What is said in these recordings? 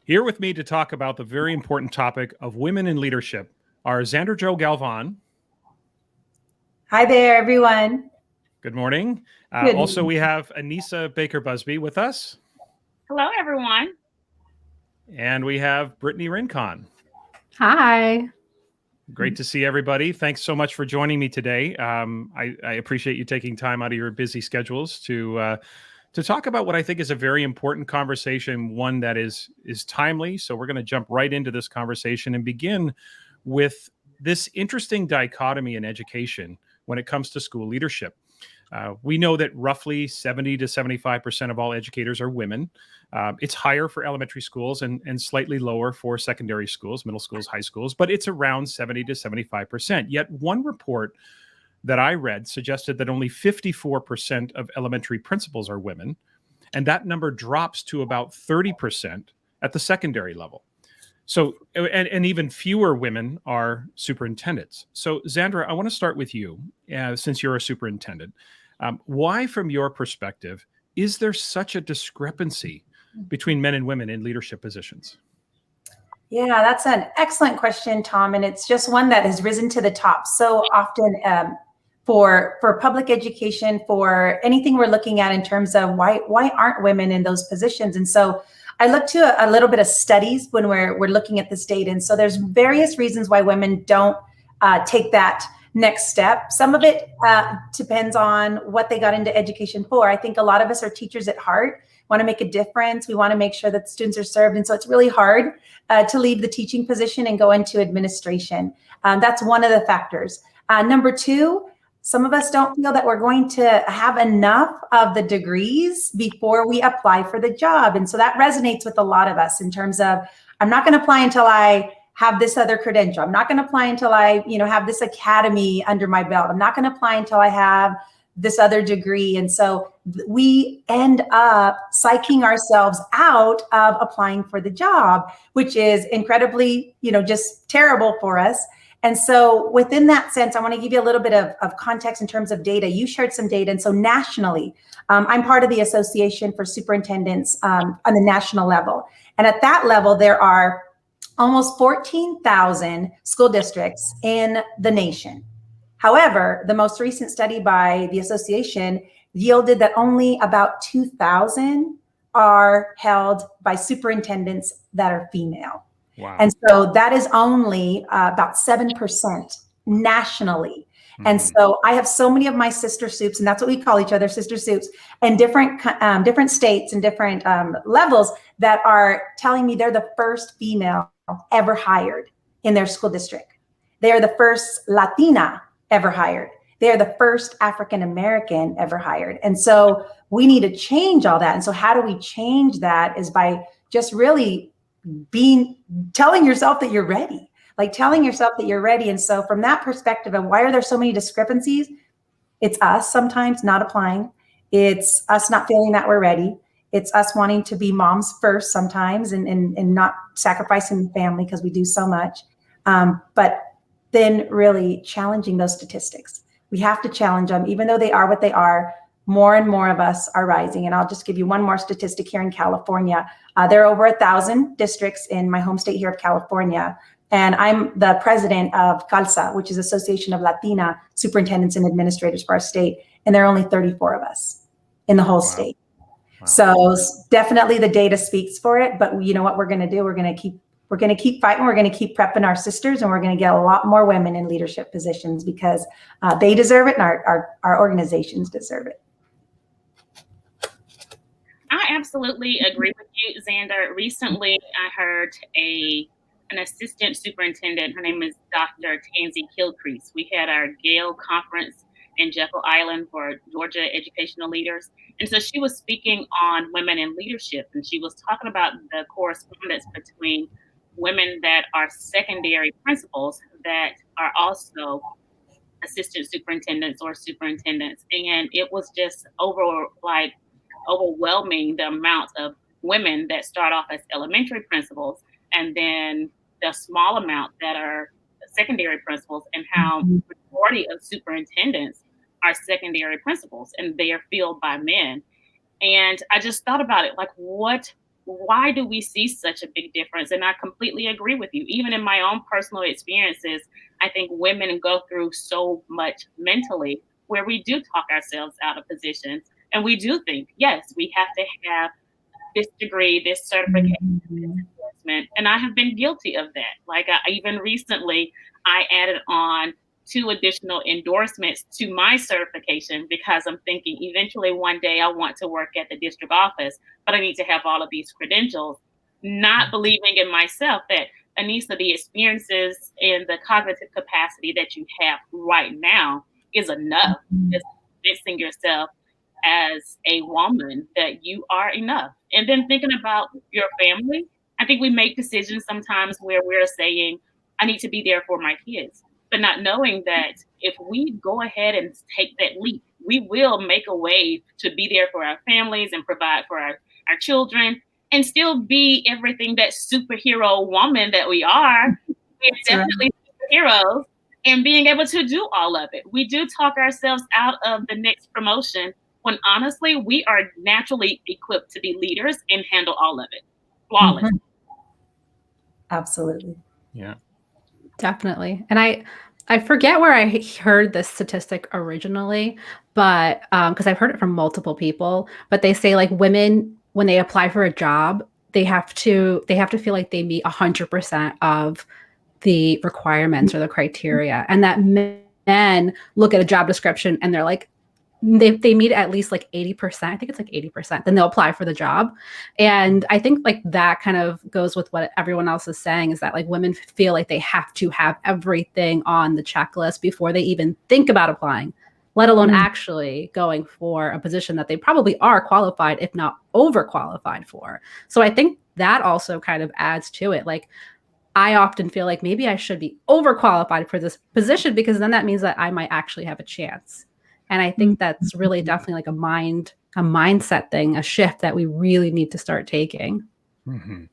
Here with me to talk about the very important topic of women in leadership are Xander Joe Galvan. Hi there, everyone. Good morning. Good. Also, we have Anissa Baker Busby with us. Hello, everyone. And we have Brittany Rincon. Hi. Great to see everybody. Thanks so much for joining me today. I appreciate you taking time out of your busy schedules to talk about what I think is a very important conversation, one that is timely. So we're going to jump right into this conversation and begin with this interesting dichotomy in education when it comes to school leadership. We know that roughly 70 to 75% of all educators are women. It's higher for elementary schools and slightly lower for secondary schools, middle schools, high schools, but it's around 70 to 75%. Yet one report that I read suggested that only 54% of elementary principals are women, and that number drops to about 30% at the secondary level. So, and even fewer women are superintendents. So, Xandra, I want to start with you, since you're a superintendent. Why, from your perspective, is there such a discrepancy between men and women in leadership positions? Yeah, that's an excellent question, Tom, and it's just one that has risen to the top so often for public education, for anything we're looking at in terms of why aren't women in those positions. And so I look to a little bit of studies when we're looking at this data. And so there's various reasons why women don't take that next step. Some of it depends on what they got into education for. I think a lot of us are teachers at heart, want to make a difference. We want to make sure that students are served. And so it's really hard to leave the teaching position and go into administration. That's one of the factors. Number two, some of us don't feel that we're going to have enough of the degrees before we apply for the job. And so that resonates with a lot of us in terms of, I'm not going to apply until I have this other credential. I'm not going to apply until I, have this academy under my belt. I'm not going to apply until I have this other degree. And so we end up psyching ourselves out of applying for the job, which is incredibly, just terrible for us. And so within that sense, I want to give you a little bit of context in terms of data. You shared some data. And so nationally, I'm part of the Association for Superintendents on the national level. And at that level, there are almost 14,000 school districts in the nation. However, the most recent study by the association yielded that only about 2,000 are held by superintendents that are female. Wow. And so that is only about 7% nationally. Mm-hmm. And so I have so many of my sister soups, and that's what we call each other, sister soups, and different states and different levels that are telling me they're the first female ever hired in their school district. They are the first Latina ever hired. They are the first African-American ever hired. And so we need to change all that. And so how do we change that is by just really telling yourself that you're ready, And so from that perspective, and why are there so many discrepancies? It's us sometimes not applying. It's us not feeling that we're ready. It's us wanting to be moms first sometimes and not sacrificing the family because we do so much. But then really challenging those statistics. We have to challenge them, even though they are what they are. More and more of us are rising. And I'll just give you one more statistic here in California. There are over 1,000 districts in my home state here of California. And I'm the president of CALSA, which is Association of Latina Superintendents and Administrators for our state. And there are only 34 of us in the whole state. Wow. So definitely the data speaks for it. But you know what we're going to do? We're going to keep fighting. We're going to keep prepping our sisters, and we're going to get a lot more women in leadership positions because they deserve it, and our organizations deserve it. I absolutely agree with you, Xander. Recently, I heard an assistant superintendent. Her name is Dr. Tansy Kilcrease. We had our Gale conference in Jekyll Island for Georgia educational leaders. And so she was speaking on women in leadership, and she was talking about the correspondence between women that are secondary principals that are also assistant superintendents or superintendents. And it was just overwhelming the amount of women that start off as elementary principals and then the small amount that are secondary principals, and how majority of superintendents are secondary principals and they are filled by men. And I just thought about it, like, what why do we see such a big difference? And I completely agree with you. Even in my own personal experiences, I think women go through so much mentally where we do talk ourselves out of positions. And we do think, yes, we have to have this degree, this certification, this Mhm. endorsement. And I have been guilty of that. Like even recently, I added on 2 additional endorsements to my certification because I'm thinking eventually one day I want to work at the district office, but I need to have all of these credentials, not believing in myself that Anissa, the experiences and the cognitive capacity that you have right now is enough. Just convincing yourself as a woman that you are enough. And then thinking about your family, I think we make decisions sometimes where we're saying, I need to be there for my kids, but not knowing that if we go ahead and take that leap, we will make a way to be there for our families and provide for our children and still be everything that superhero woman that we are. We're That's right. definitely superheroes and being able to do all of it. We do talk ourselves out of the next promotion when honestly we are naturally equipped to be leaders and handle all of it flawless. Mhm. Absolutely. Yeah. Definitely. And I forget where I heard this statistic originally, but because I've heard it from multiple people, but they say like women when they apply for a job, they have to feel like they meet 100% of the requirements or the criteria, and that men look at a job description and they're like they meet at least like 80%. I think it's like 80%. Then they'll apply for the job. And I think like that kind of goes with what everyone else is saying is that like women feel like they have to have everything on the checklist before they even think about applying, let alone actually going for a position that they probably are qualified, if not overqualified for. So I think that also kind of adds to it. Like I often feel like maybe I should be overqualified for this position because then that means that I might actually have a chance. And I think that's really definitely like a mindset thing, a shift that we really need to start taking. Mm-hmm.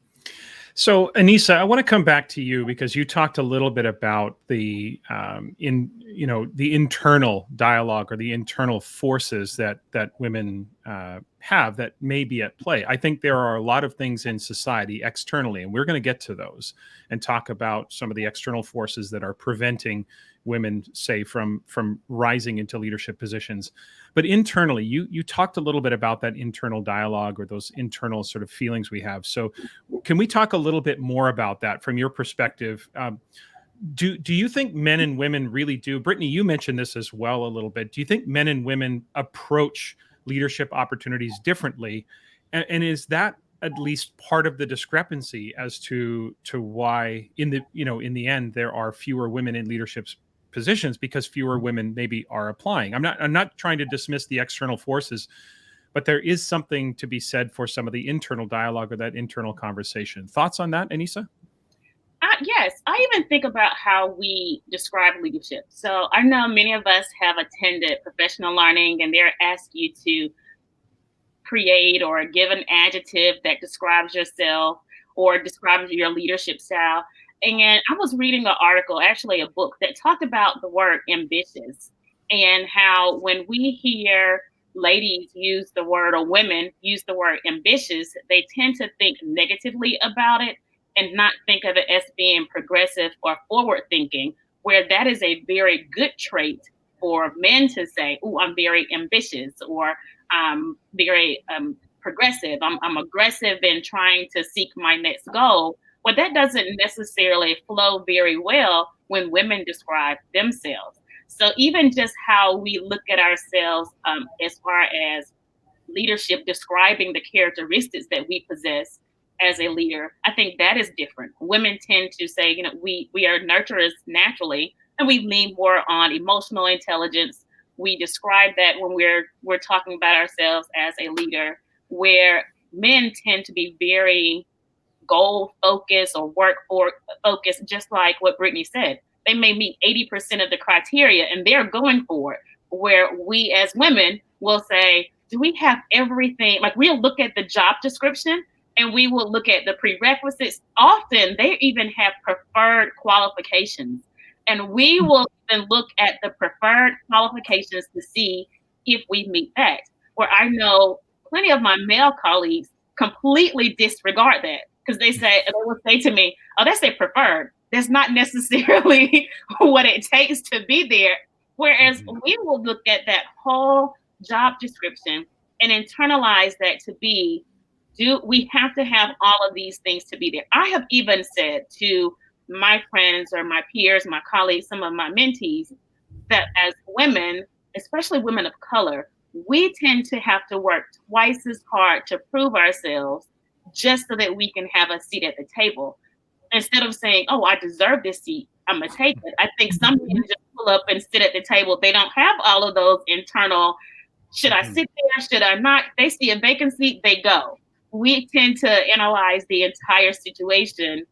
So, Anissa, I want to come back to you because you talked a little bit about the the internal dialogue or the internal forces that women have that may be at play. I think there are a lot of things in society externally, and we're going to get to those and talk about some of the external forces that are preventing women, say, from rising into leadership positions. But internally, you talked a little bit about that internal dialogue or those internal sort of feelings we have. So can we talk a little bit more about that from your perspective? Do you think men and women really do? Brittany, you mentioned this as well a little bit. Do you think men and women approach leadership opportunities differently? And is that at least part of the discrepancy as to why in the end there are fewer women in leadership positions because fewer women maybe are applying? I'm not trying to dismiss the external forces, but there is something to be said for some of the internal dialogue or that internal conversation. Thoughts on that, Anissa? Yes, I even think about how we describe leadership. So I know many of us have attended professional learning and they're asked you to create or give an adjective that describes yourself or describes your leadership style. And I was reading an article, actually a book, that talked about the word ambitious and how when we hear ladies use the word or women use the word ambitious, they tend to think negatively about it and not think of it as being progressive or forward thinking, where that is a very good trait for men to say, "Oh, I'm very ambitious," or very progressive. I'm aggressive in trying to seek my next goal. Well, that doesn't necessarily flow very well when women describe themselves. So even just how we look at ourselves as far as leadership, describing the characteristics that we possess as a leader, I think that is different. Women tend to say, we are nurturers naturally, and we lean more on emotional intelligence. We describe that when we're talking about ourselves as a leader, where men tend to be very goal focused or work for focused, just like what Brittany said. They may meet 80% of the criteria and they're going for it. Where we as women will say, do we have everything? Like we'll look at the job description and we will look at the prerequisites. Often they even have preferred qualifications. And we will even look at the preferred qualifications to see if we meet that. Where I know plenty of my male colleagues completely disregard that because they will say to me, "Oh, that's their preferred." That's not necessarily what it takes to be there. Whereas we will look at that whole job description and internalize that to be, do we have to have all of these things to be there? I have even said to my friends or my peers, my colleagues, some of my mentees, that as women, especially women of color, we tend to have to work twice as hard to prove ourselves just so that we can have a seat at the table. Instead of saying, "Oh, I deserve this seat, I'm gonna take it." I think some men just pull up and sit at the table. They don't have all of those internal, should I sit there, should I not? They see a vacant seat, they go. We tend to analyze the entire situation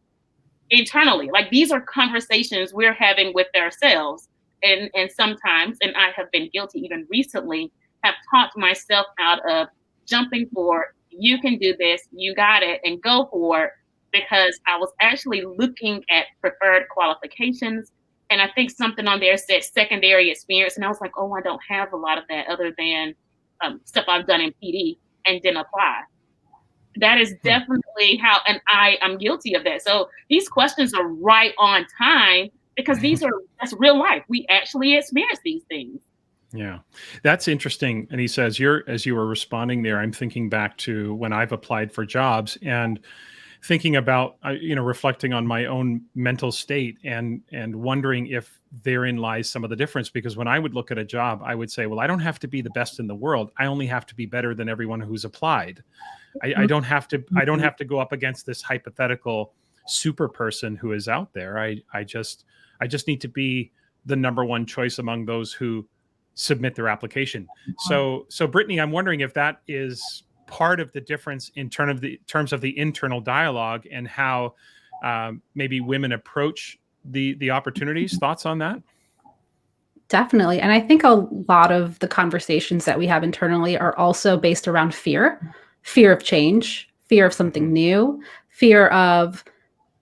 internally. Like, these are conversations we're having with ourselves. And sometimes, and I have been guilty even recently, have talked myself out of jumping for, you can do this, you got it, and go for it, because I was actually looking at preferred qualifications. And I think something on there said secondary experience. And I was like, oh, I don't have a lot of that other than stuff I've done in PD, and didn't apply. That is definitely how, and I'm guilty of that. So these questions are right on time because that's real life. We actually experience these things. Yeah, that's interesting. And he says, as you were responding there, I'm thinking back to when I've applied for jobs and thinking about, reflecting on my own mental state and wondering if therein lies some of the difference. Because when I would look at a job, I would say, well, I don't have to be the best in the world. I only have to be better than everyone who's applied. I don't have to go up against this hypothetical super person who is out there. I just need to be the number one choice among those who submit their application. So Brittany, I'm wondering if that is part of the difference in terms of the internal dialogue and how maybe women approach the opportunities. Thoughts on that? Definitely. And I think a lot of the conversations that we have internally are also based around fear of change, fear of something new, fear of,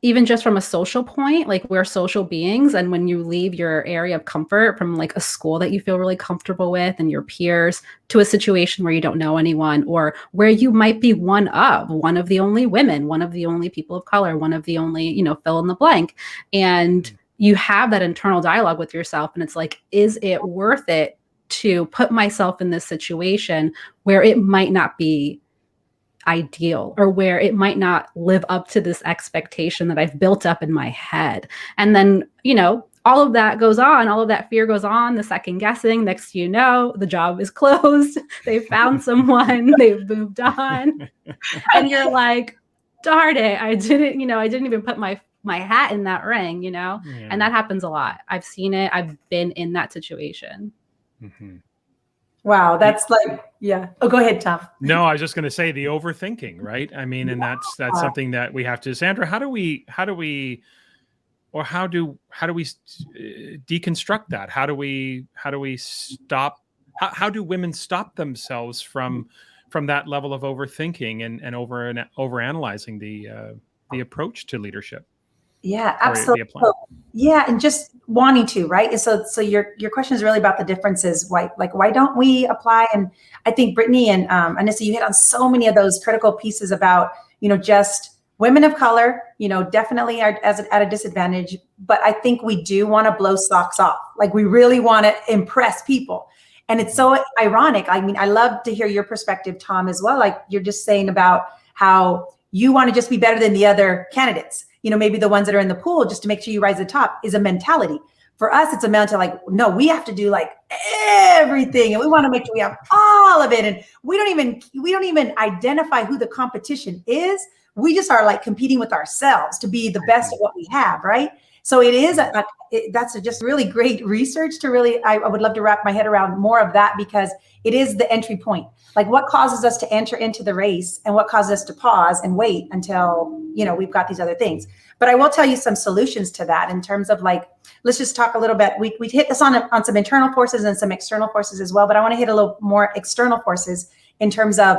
even just from a social point, like, we're social beings. And when you leave your area of comfort from like a school that you feel really comfortable with and your peers to a situation where you don't know anyone, or where you might be one of the only women, one of the only people of color, one of the only, fill in the blank. And you have that internal dialogue with yourself. And it's like, is it worth it to put myself in this situation where it might not be ideal, or where it might not live up to this expectation that I've built up in my head? And then, all of that goes on, all of that fear goes on, the second guessing. Next, the job is closed. They found someone, they've moved on. And you're like, darn it, I didn't even put my hat in that ring, Yeah. And that happens a lot. I've seen it. I've been in that situation. Wow, that's like, yeah. Oh, go ahead, Tom. No, I was just going to say the overthinking, right? I mean, and that's something that we have to. Sandra, how do we deconstruct that? How do we stop? How do women stop themselves from that level of overthinking and over analyzing the approach to leadership? Yeah, absolutely. Yeah, and just wanting to, right? So your question is really about the differences. Why don't we apply? And I think Brittany and Anissa, you hit on so many of those critical pieces about, just women of color, definitely are at a disadvantage. But I think we do want to blow socks off. Like, we really want to impress people. And it's so ironic. I mean, I love to hear your perspective, Tom, as well. Like, you're just saying about how you want to just be better than the other candidates. Maybe the ones that are in the pool, just to make sure you rise to the top, is a mentality. For us, it's a mentality like, no, we have to do like everything, and we want to make sure we have all of it. And we don't even identify who the competition is. We just are like competing with ourselves to be the best at what we have, right? So it is that's just really great research to really, I would love to wrap my head around more of that, because it is the entry point. Like, what causes us to enter into the race, and what causes us to pause and wait until, we've got these other things. But I will tell you some solutions to that in terms of, like, let's just talk a little bit. We hit this on some internal forces and some external forces as well, but I want to hit a little more external forces in terms of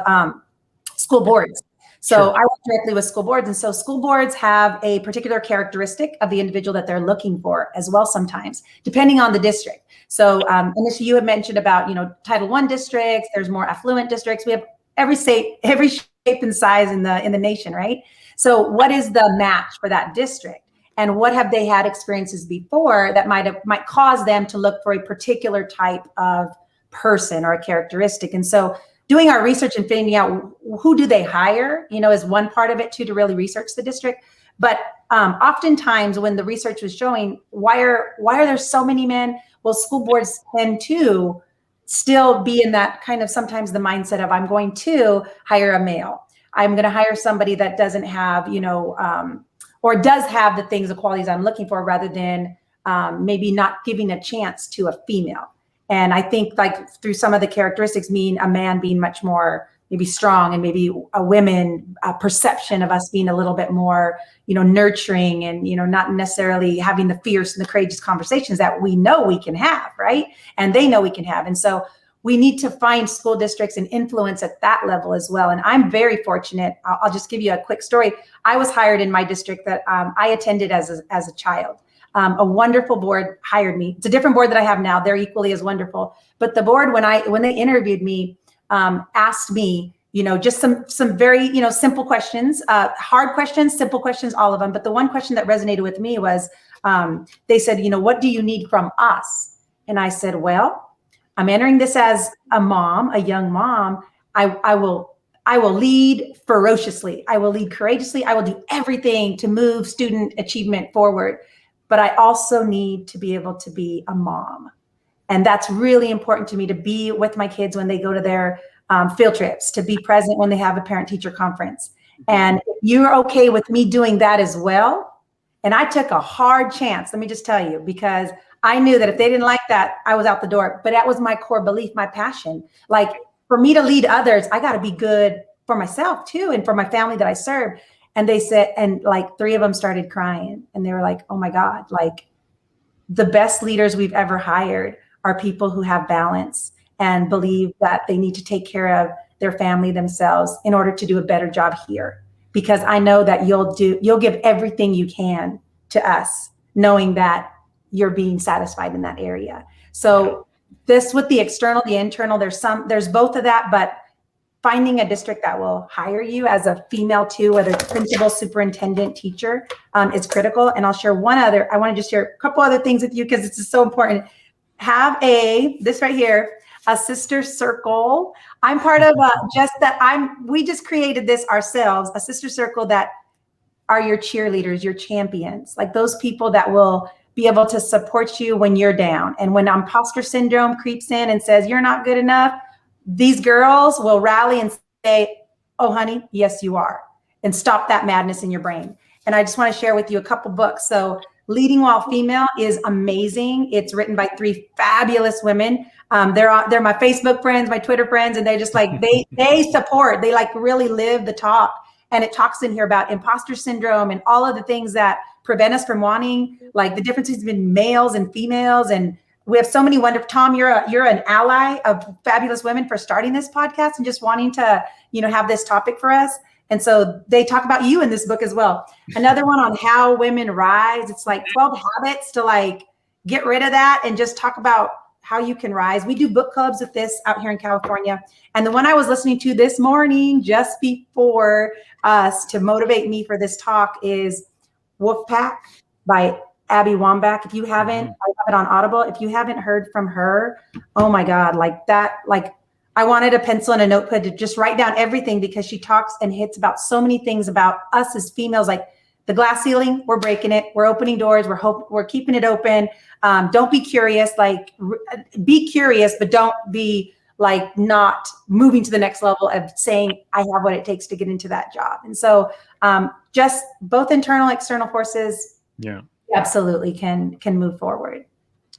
school boards. So sure. I work directly with school boards. And so school boards have a particular characteristic of the individual that they're looking for as well, sometimes, depending on the district. So Anisha, you had mentioned about, Title I districts, there's more affluent districts. We have every state, every shape and size in the nation, right? So what is the match for that district? And what have they had experiences before that might cause them to look for a particular type of person or a characteristic? And so doing our research and finding out who do they hire, is one part of it too, to really research the district. But oftentimes when the research was showing, why are there so many men? Well, school boards tend to still be in that kind of sometimes the mindset of, I'm going to hire a male. I'm going to hire somebody that doesn't have, or does have the qualities I'm looking for, rather than maybe not giving a chance to a female. And I think like through some of the characteristics, a man being much more maybe strong, and maybe a women perception of us being a little bit more, nurturing, and, not necessarily having the fierce and the courageous conversations that we know we can have, right? And they know we can have. And so we need to find school districts and influence at that level as well. And I'm very fortunate. I'll just give you a quick story. I was hired in my district that I attended as a child. A wonderful board hired me. It's a different board that I have now. They're equally as wonderful. But the board, when they interviewed me, asked me, just some very, simple questions, hard questions, simple questions, all of them. But the one question that resonated with me was, they said, what do you need from us? And I said, well, I'm entering this as a mom, a young mom. I will lead ferociously. I will lead courageously. I will do everything to move student achievement forward. But I also need to be able to be a mom. And that's really important to me, to be with my kids when they go to their field trips, to be present when they have a parent-teacher conference. And you're okay with me doing that as well. And I took a hard chance, let me just tell you, because I knew that if they didn't like that, I was out the door. But that was my core belief, my passion. Like, for me to lead others, I got to be good for myself too, and for my family that I serve. And they said, and like 3 of them started crying, and they were like, oh my God, like the best leaders we've ever hired are people who have balance and believe that they need to take care of their family themselves in order to do a better job here. Because I know that you'll give everything you can to us, knowing that you're being satisfied in that area. So this, with the external, the internal, there's both of that, but finding a district that will hire you as a female too, whether it's principal, superintendent, teacher, is critical. And I'll share I want to just share a couple other things with you, because it's just so important. Have this right here, a sister circle. I'm part of we just created this ourselves, a sister circle that are your cheerleaders, your champions, like those people that will be able to support you when you're down. And when imposter syndrome creeps in and says, you're not good enough, these girls will rally and say, oh, honey, yes, you are. And stop that madness in your brain. And I just want to share with you a couple books. So Leading While Female is amazing. It's written by 3 fabulous women. They're my Facebook friends, my Twitter friends, and they're just like, they support, they like really live the talk. And it talks in here about imposter syndrome and all of the things that prevent us from wanting, like the differences between males and females. And we have so many wonderful, Tom, you're an ally of fabulous women for starting this podcast and just wanting to, have this topic for us. And so they talk about you in this book as well. Another one on how women rise. It's like 12 habits to like get rid of that and just talk about how you can rise. We do book clubs with this out here in California. And the one I was listening to this morning, just before us, to motivate me for this talk, is Wolfpack by Abby Wambach. If you haven't, I have it on Audible. If you haven't heard from her, oh my God, like that, like I wanted a pencil and a notepad to just write down everything, because she talks and hits about so many things about us as females, like the glass ceiling, we're breaking it. We're opening doors. We're keeping it open. Don't be curious, like be curious, but don't be like not moving to the next level of saying, I have what it takes to get into that job. And so just both internal, external forces, absolutely can move forward.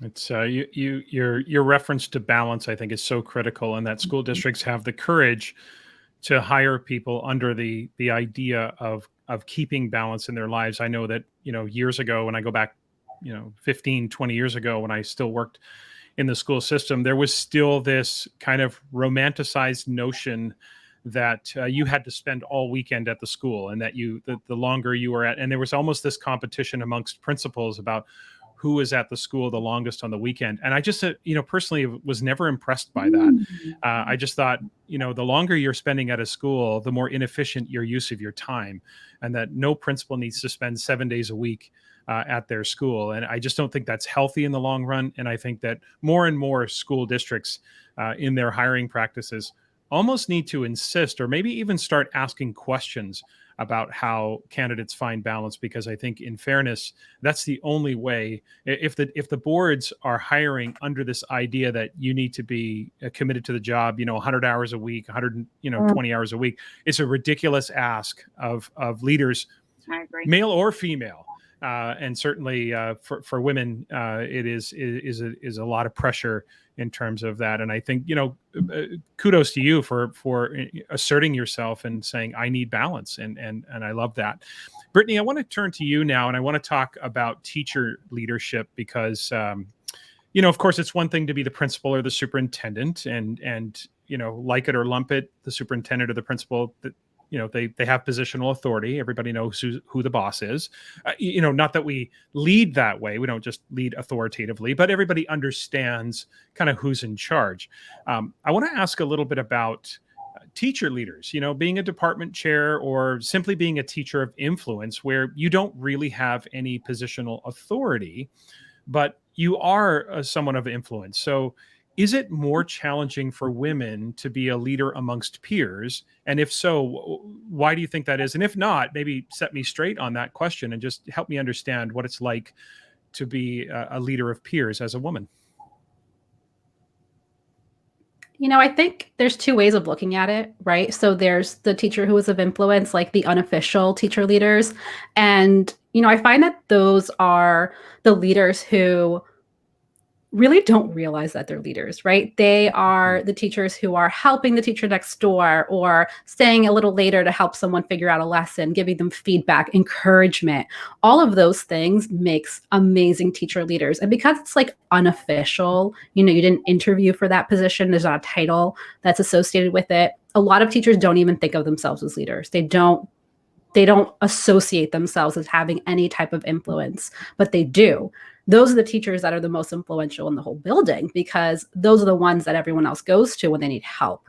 It's your reference to balance, I think, is so critical, and that school districts have the courage to hire people under the idea of keeping balance in their lives. I know that, years ago, when I go back, 15, 20 years ago, when I still worked in the school system, there was still this kind of romanticized notion that you had to spend all weekend at the school, and that the longer you were and there was almost this competition amongst principals about who was at the school the longest on the weekend. And I just, personally was never impressed by that. I just thought, the longer you're spending at a school, the more inefficient your use of your time, and that no principal needs to spend 7 days a week at their school. And I just don't think that's healthy in the long run. And I think that more and more school districts in their hiring practices almost need to insist, or maybe even start asking questions about how candidates find balance, because I think, in fairness, that's the only way. If the boards are hiring under this idea that you need to be committed to the job, 100 hours a week, 120 hours a week, it's a ridiculous ask of leaders, I agree. male or female. And certainly for women, it is a lot of pressure in terms of that. And I think, kudos to you for asserting yourself and saying, I need balance. And I love that. Brittany, I want to turn to you now, and I want to talk about teacher leadership, because, of course, it's one thing to be the principal or the superintendent, and like it or lump it, the superintendent or the principal, they have positional authority. Everybody knows who the boss is. Not that we lead that way. We don't just lead authoritatively, but everybody understands kind of who's in charge. I want to ask a little bit about teacher leaders, being a department chair or simply being a teacher of influence, where you don't really have any positional authority, but you are someone of influence. So is it more challenging for women to be a leader amongst peers? And if so, why do you think that is? And if not, maybe set me straight on that question and just help me understand what it's like to be a leader of peers as a woman. I think there's two ways of looking at it, right? So there's the teacher who is of influence, like the unofficial teacher leaders. And, I find that those are the leaders who really don't realize that they're leaders, right? They are the teachers who are helping the teacher next door, or staying a little later to help someone figure out a lesson, giving them feedback, encouragement. All of those things makes amazing teacher leaders. And because it's like unofficial, you didn't interview for that position, there's not a title that's associated with it. A lot of teachers don't even think of themselves as leaders. They don't associate themselves as having any type of influence, but they do. Those are the teachers that are the most influential in the whole building, because those are the ones that everyone else goes to when they need help.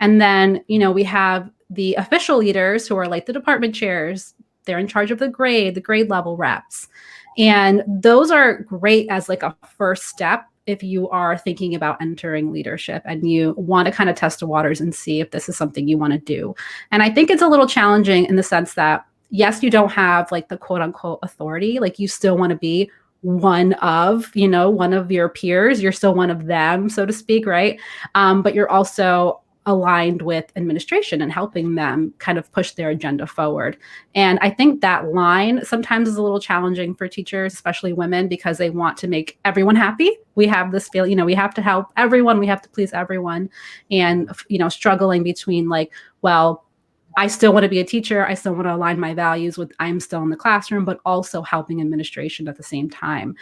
And then, we have the official leaders who are like the department chairs. They're in charge of the grade level reps. And those are great as like a first step if you are thinking about entering leadership and you want to kind of test the waters and see if this is something you want to do. And I think it's a little challenging in the sense that, yes, you don't have like the quote unquote authority. Like, you still want to be one of your peers. You're still one of them, so to speak, right? But you're also aligned with administration and helping them kind of push their agenda forward. And I think that line sometimes is a little challenging for teachers, especially women, because they want to make everyone happy. We have this feel, we have to help everyone. We have to please everyone. And, struggling between like, well, I still want to be a teacher. I still want to align my values with I'm still in the classroom, but also helping administration at the same time.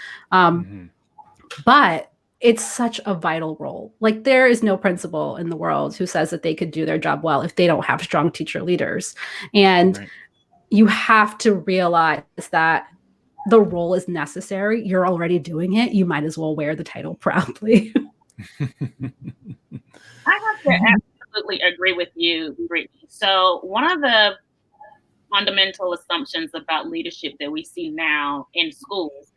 But it's such a vital role. Like, there is no principal in the world who says that they could do their job well if they don't have strong teacher leaders. And you have to realize that the role is necessary. You're already doing it. You might as well wear the title proudly. I have to absolutely agree with you, Brittany. So one of the fundamental assumptions about leadership that we see now in schools,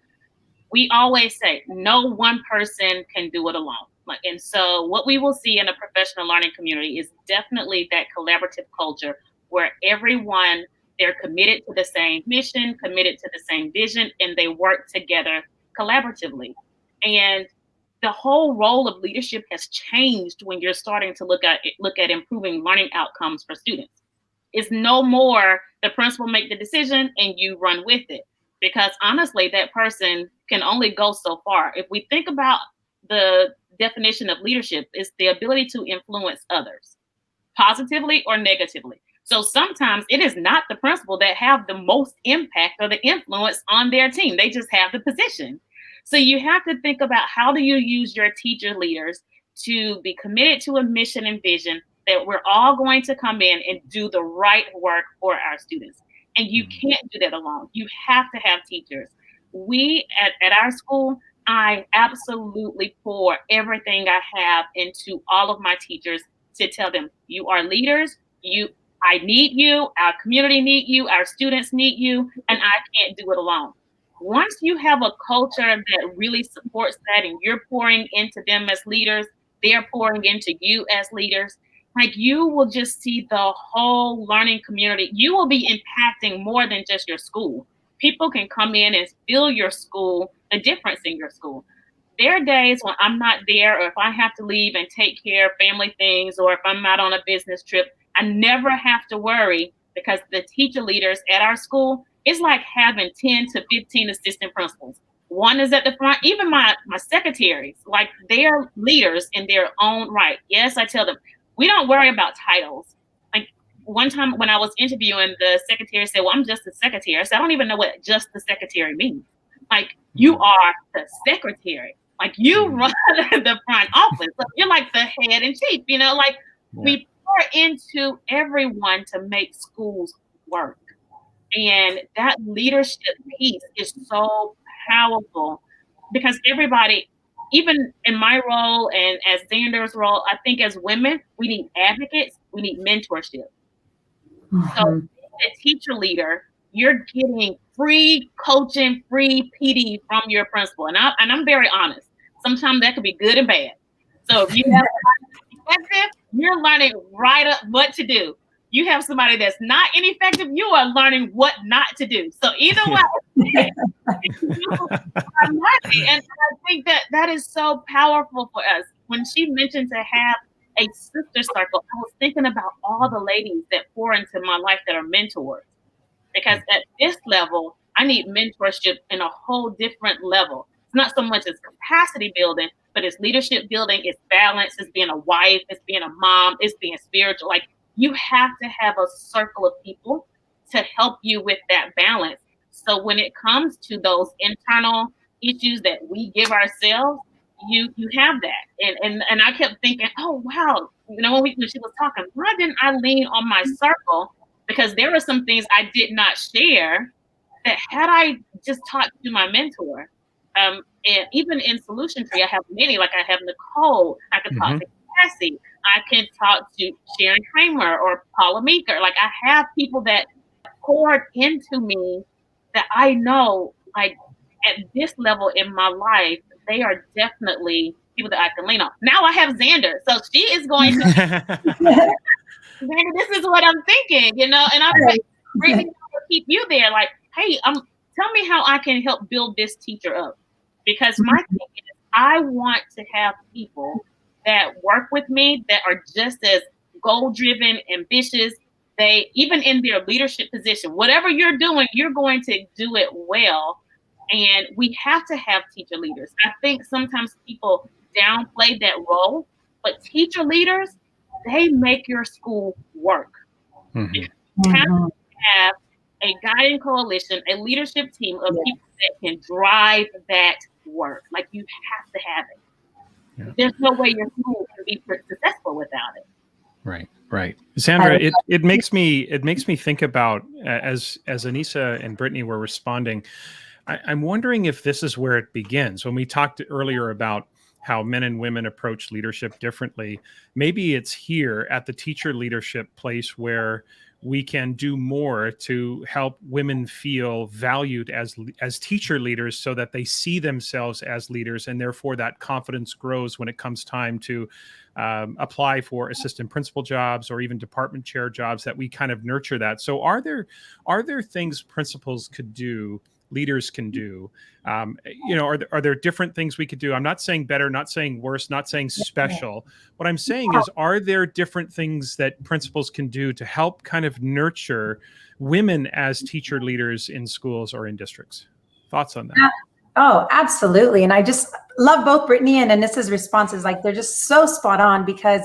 we always say no one person can do it alone. And so what we will see in a professional learning community is definitely that collaborative culture where everyone, they're committed to the same mission, committed to the same vision, and they work together collaboratively. And the whole role of leadership has changed when you're starting to look at improving learning outcomes for students. It's no more the principal make the decision and you run with it, because honestly, that person can only go so far. If we think about the definition of leadership, it's the ability to influence others positively or negatively. So sometimes it is not the principal that have the most impact or the influence on their team. They just have the position. So you have to think about, how do you use your teacher leaders to be committed to a mission and vision that we're all going to come in and do the right work for our students. And you can't do that alone. You have to have teachers we at our school, I absolutely pour everything I have into all of my teachers to tell them, you are leaders. I need you. Our community need you. Our students need you, and I can't do it alone. Once you have a culture that really supports that, and you're pouring into them as leaders, they're pouring into you as leaders. Like, you will just see the whole learning community. You will be impacting more than just your school. People can come in and feel your school, the difference in your school. There are days when I'm not there, or if I have to leave and take care of family things, or if I'm out on a business trip, I never have to worry, because the teacher leaders at our school, it's like having 10 to 15 assistant principals. One is at the front. Even my secretaries, like, they're leaders in their own right. Yes, I tell them, we don't worry about titles. Like, one time when I was interviewing, the secretary said, well, I'm just a secretary. I said, I don't even know what just the secretary means. Like, you are the secretary. Like, you run the front office. So you're like the head in chief, like, we pour into everyone to make schools work. And that leadership piece is so powerful, because everybody, even in my role and as Xander's role, I think as women, we need advocates, we need mentorship. So, being a teacher leader, you're getting free coaching, free PD from your principal. And I'm very honest. Sometimes that could be good and bad. So if you have effective, you're learning right up what to do. You have somebody that's not ineffective, you are learning what not to do. So either way, you are learning. And I think that is so powerful for us. When she mentioned to have a sister circle, I was thinking about all the ladies that pour into my life that are mentors. Because at this level, I need mentorship in a whole different level. It's not so much as capacity building, but it's leadership building, it's balance, it's being a wife, it's being a mom, it's being spiritual. Like, you have to have a circle of people to help you with that balance. So when it comes to those internal issues that we give ourselves, you have that. And I kept thinking, oh wow, when she was talking, why didn't I lean on my circle? Because there were some things I did not share that, had I just talked to my mentor, and even in Solution Tree, I have many, like I have Nicole, I can talk to Cassie, I can talk to Sharon Kramer or Paula Meeker. Like, I have people that poured into me that I know, like, at this level in my life, they are definitely people that I can lean on. Now I have Xander, so she is going to Xander, this is what I'm thinking, and I'm really to keep you there. Like, hey, tell me how I can help build this teacher up. Because my thing is, I want to have people that work with me that are just as goal-driven, ambitious. They, even in their leadership position, whatever you're doing, you're going to do it well. And we have to have teacher leaders. I think sometimes people downplay that role, but teacher leaders, they make your school work. You have to have a guiding coalition, a leadership team of people that can drive that work. Like, you have to have it. Yeah. There's no way your school can be successful without it. Right. Sandra, it makes me think about, as Anissa and Brittany were responding, I'm wondering if this is where it begins. When we talked earlier about how men and women approach leadership differently, maybe it's here at the teacher leadership place where we can do more to help women feel valued as teacher leaders, so that they see themselves as leaders, and therefore that confidence grows when it comes time to apply for assistant principal jobs or even department chair jobs, that we kind of nurture that. So are there things principals could do, leaders can do? Are there different things we could do? I'm not saying better, not saying worse, not saying special. What I'm saying is, are there different things that principals can do to help kind of nurture women as teacher leaders in schools or in districts? Thoughts on that? Oh, absolutely. And I just love both Brittany and Anissa's responses. Like, they're just so spot on, because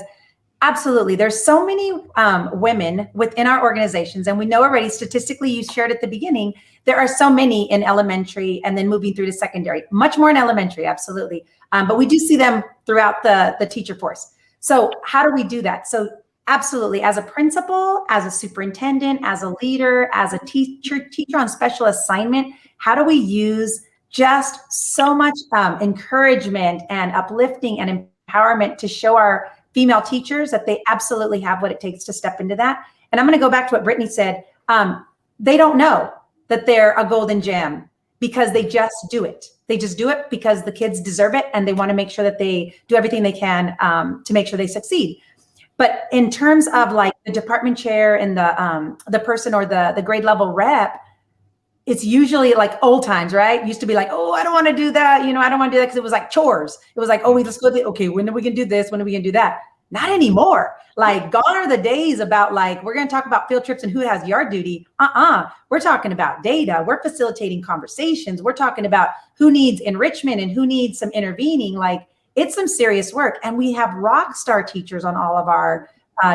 absolutely, there's so many women within our organizations, and we know already statistically, you shared at the beginning, there are so many in elementary and then moving through to secondary, much more in elementary, absolutely. But we do see them throughout the teacher force. So how do we do that? So absolutely, as a principal, as a superintendent, as a leader, as a teacher on special assignment, how do we use just so much encouragement and uplifting and empowerment to show our female teachers that they absolutely have what it takes to step into that. And I'm going to go back to what Brittany said. They don't know that they're a golden gem because they just do it. They just do it because the kids deserve it, and they want to make sure that they do everything they can to make sure they succeed. But in terms of like the department chair and the person or the grade level rep, it's usually like old times, right? Used to be like, oh, I don't want to do that. You know, I don't want to do that because it was like chores. It was like, oh, let's go. Okay, when are we gonna do this? When are we gonna do that? Not anymore. Like, gone are the days about like, we're gonna talk about field trips and who has yard duty. We're talking about data. We're facilitating conversations. We're talking about who needs enrichment and who needs some intervening. Like, it's some serious work. And we have rock star teachers on all of our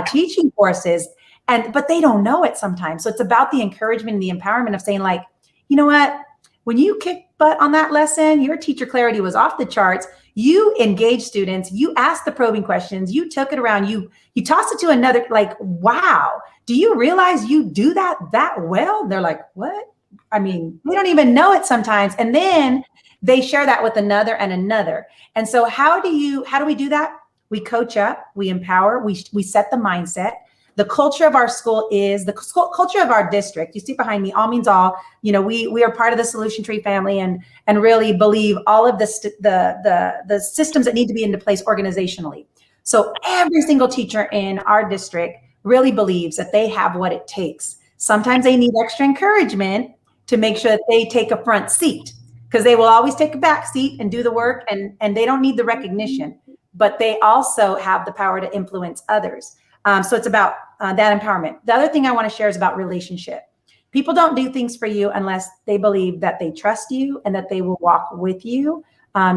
teaching courses, but they don't know it sometimes. So it's about the encouragement and the empowerment of saying like, you know what, when you kicked butt on that lesson, your teacher clarity was off the charts. You engaged students, you asked the probing questions, you took it around, you tossed it to another, like, wow, do you realize you do that well? They're like, what? I mean, they don't even know it sometimes. And then they share that with another and another. And so how do we do that? We coach up, we empower, we set the mindset. The culture of our school is the culture of our district. You see behind me, all means all. You know, we are part of the Solution Tree family and really believe all of the systems that need to be into place organizationally. So every single teacher in our district really believes that they have what it takes. Sometimes they need extra encouragement to make sure that they take a front seat, because they will always take a back seat and do the work, and they don't need the recognition, but they also have the power to influence others. So it's about that empowerment. The other thing I want to share is about relationship. People don't do things for you unless they believe that they trust you and that they will walk with you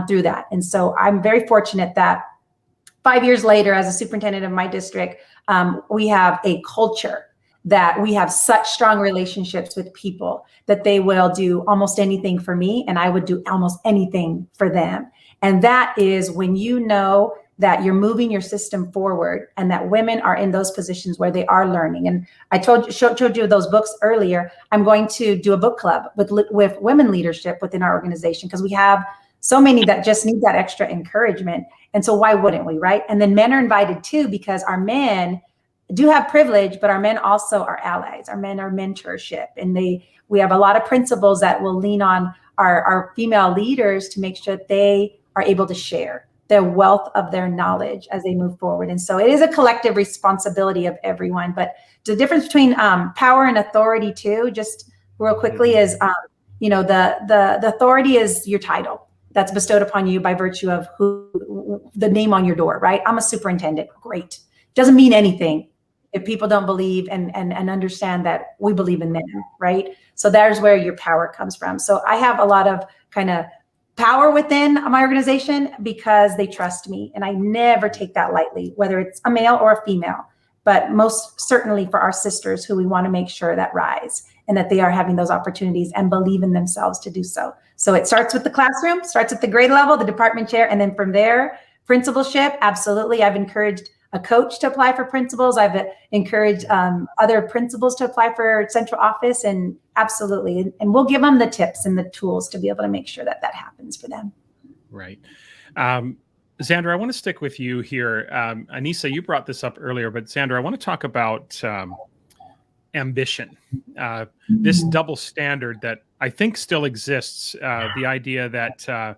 through that. And so I'm very fortunate that 5 years later, as a superintendent of my district, we have a culture that we have such strong relationships with people that they will do almost anything for me, and I would do almost anything for them. And that is when you know that you're moving your system forward and that women are in those positions where they are learning. And I showed you those books earlier. I'm going to do a book club with women leadership within our organization, because we have so many that just need that extra encouragement. And so why wouldn't we, right? And then men are invited too, because our men do have privilege, but our men also are allies. Our men are mentorship, and we have a lot of principals that will lean on our female leaders to make sure that they are able to share their wealth of their knowledge as they move forward. And so it is a collective responsibility of everyone. But the difference between power and authority too, just real quickly, is the authority is your title that's bestowed upon you by virtue of the name on your door, right? I'm a superintendent. Great. Doesn't mean anything if people don't believe and understand that we believe in them, right? So there's where your power comes from. So I have a lot of kind of power within my organization because they trust me, and I never take that lightly, whether it's a male or a female, but most certainly for our sisters who we want to make sure that rise and that they are having those opportunities and believe in themselves to do so. So it starts with the classroom, starts at the grade level, the department chair, and then from there, principalship. Absolutely. I've encouraged a coach to apply for principals. I've encouraged other principals to apply for central office, and absolutely. And we'll give them the tips and the tools to be able to make sure that happens for them. Right. Xandra, I want to stick with you here. Anissa, you brought this up earlier, but Xandra, I want to talk about ambition. This double standard that I think still exists, the idea that,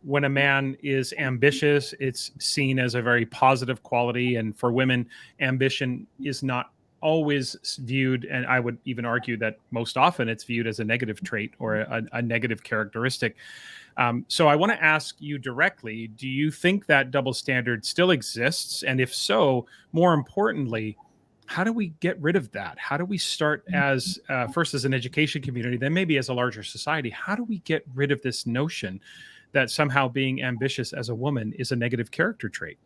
when a man is ambitious, it's seen as a very positive quality. And for women, ambition is not always viewed, and I would even argue that most often it's viewed as a negative trait or a negative characteristic. So I want to ask you directly, do you think that double standard still exists? And if so, more importantly, how do we get rid of that? How do we start as first as an education community, then maybe as a larger society? How do we get rid of this notion that somehow being ambitious as a woman is a negative character trait?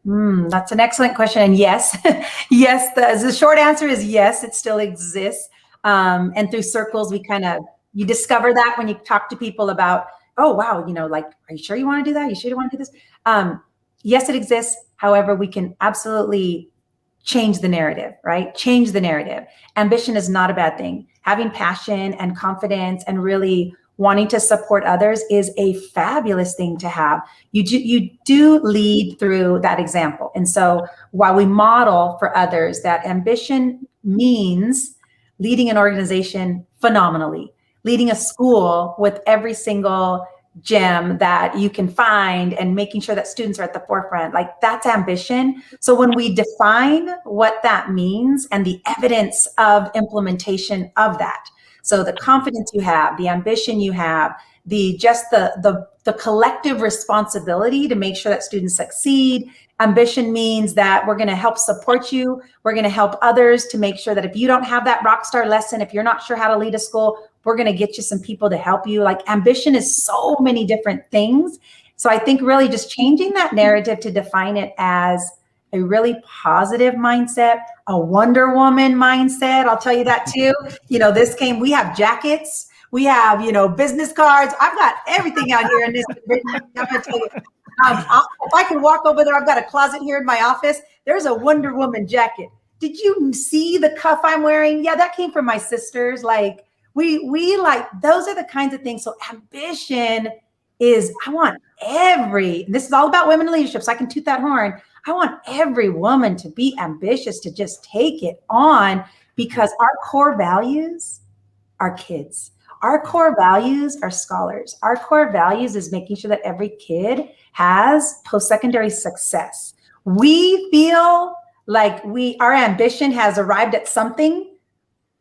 That's an excellent question. And yes, the short answer is yes, it still exists. And through circles, you discover that when you talk to people about, oh, wow, are you sure you want to do that? You sure you want to do this? Yes, it exists. However, we can absolutely change the narrative, right? Change the narrative. Ambition is not a bad thing. Having passion and confidence and really wanting to support others is a fabulous thing to have. You do lead through that example. And so while we model for others that ambition means leading an organization phenomenally, leading a school with every single gem that you can find and making sure that students are at the forefront, like that's ambition. So when we define what that means and the evidence of implementation of that, so the confidence you have, the ambition you have, the collective responsibility to make sure that students succeed. Ambition means that we're going to help support you. We're going to help others to make sure that if you don't have that rock star lesson, if you're not sure how to lead a school, we're going to get you some people to help you. Like ambition is so many different things. So I think really just changing that narrative to define it as a really positive mindset, a Wonder Woman mindset. I'll tell you that too. We have jackets, we have, business cards. I've got everything out here in this. I'm gonna tell you, if I can walk over there, I've got a closet here in my office. There's a Wonder Woman jacket. Did you see the cuff I'm wearing? Yeah, that came from my sisters. Like we like, those are the kinds of things. So ambition is, this is all about women in leadership, so I can toot that horn. I want every woman to be ambitious, to just take it on, because our core values are kids. Our core values are scholars. Our core values is making sure that every kid has post-secondary success. We feel like our ambition has arrived at something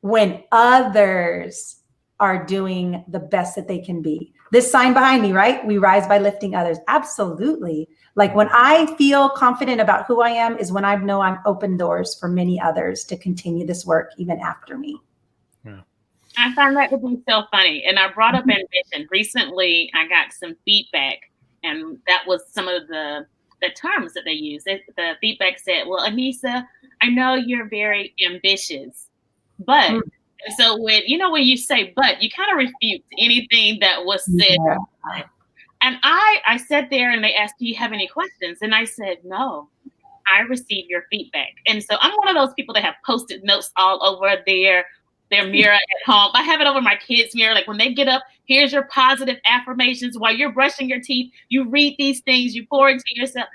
when others are doing the best that they can be. This sign behind me, right? We rise by lifting others. Absolutely. Like when I feel confident about who I am is when I know I'm open doors for many others to continue this work even after me. Yeah. I find that to be so funny. And I brought up ambition. Recently, I got some feedback, and that was some of the terms that they used. The feedback said, well, Anissa, I know you're very ambitious, but so when you say but, you kind of refute anything that was said. Yeah. And I sat there and they asked, do you have any questions? And I said, no, I receive your feedback. And so I'm one of those people that have Post-it notes all over their mirror at home. I have it over my kids' mirror. Like when they get up, here's your positive affirmations. While you're brushing your teeth, you read these things, you pour into yourself.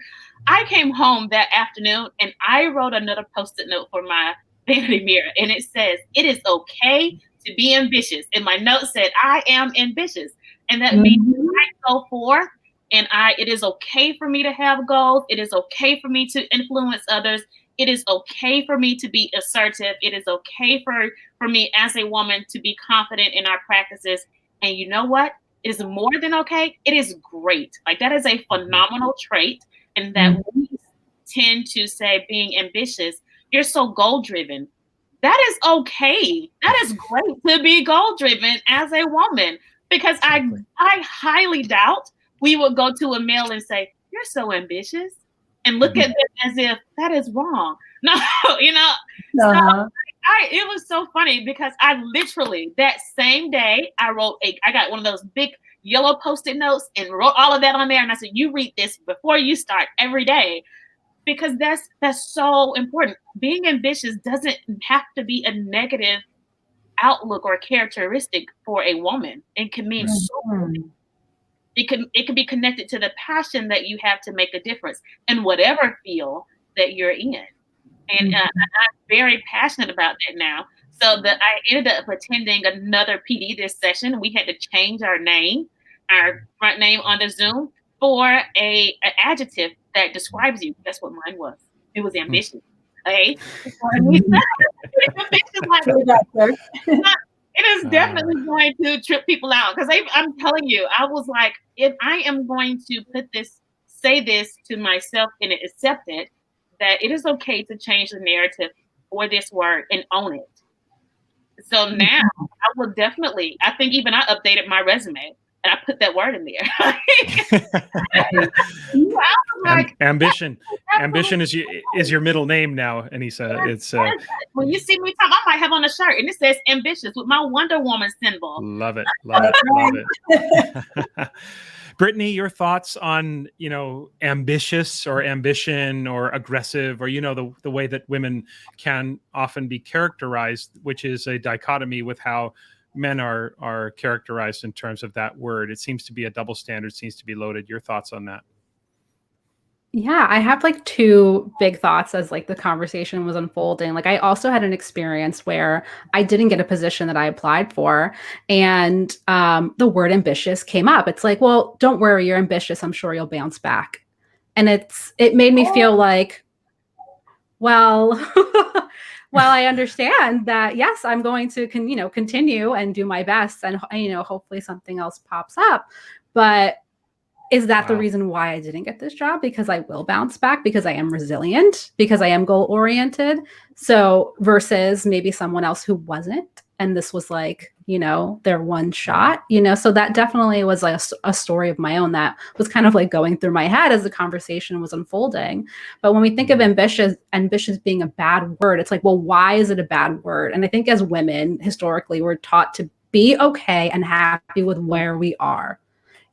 I came home that afternoon and I wrote another Post-it note for my vanity mirror. And it says, it is okay to be ambitious. And my note said, I am ambitious. And that means I go forth and it is okay for me to have goals. It is okay for me to influence others. It is okay for me to be assertive. It is okay for me as a woman to be confident in our practices. And you know what? It is more than okay. It is great. Like that is a phenomenal trait. And that we tend to say being ambitious, you're so goal driven. That is okay. That is great to be goal driven as a woman, because I highly doubt we would go to a male and say, you're so ambitious, and look at them as if that is wrong. No, So it was so funny because I literally that same day I got one of those big yellow Post-it notes and wrote all of that on there. And I said, you read this before you start every day, because that's so important. Being ambitious doesn't have to be a negative outlook or characteristic for a woman. It can mean it can be connected to the passion that you have to make a difference in whatever field that you're in. And I'm very passionate about that now. So that I ended up attending another PD this session. We had to change our front name on the Zoom for an adjective that describes you. That's what mine was. It was ambitious. Okay. It is definitely going to trip people out, because I'm telling you, I was like, if I am going to say this to myself and accept it, that it is okay to change the narrative for this word and own it. So now I will definitely, I think even I updated my resume and I put that word in there. Ambition is your middle name now, Anissa. It's when you see me talk, I might have on a shirt and it says ambitious with my Wonder Woman symbol. Love it. Brittany, your thoughts on, ambitious or ambition or aggressive, or, the way that women can often be characterized, which is a dichotomy with how men are characterized in terms of that word. It seems to be a double standard, seems to be loaded. Your thoughts on that? Yeah, I have like two big thoughts as like the conversation was unfolding. Like I also had an experience where I didn't get a position that I applied for, and the word ambitious came up. It's like, well, don't worry, you're ambitious. I'm sure you'll bounce back. And it made me feel like, well, well, I understand that. Yes, I'm going to continue and do my best, and hopefully something else pops up. But is that the reason why I didn't get this job? Because I will bounce back, because I am resilient, because I am goal oriented. So versus maybe someone else who wasn't, and this was like, their one shot, so that definitely was like a story of my own that was kind of like going through my head as the conversation was unfolding. But when we think of ambitious being a bad word, it's like, well, why is it a bad word? And I think as women, historically, we're taught to be okay and happy with where we are.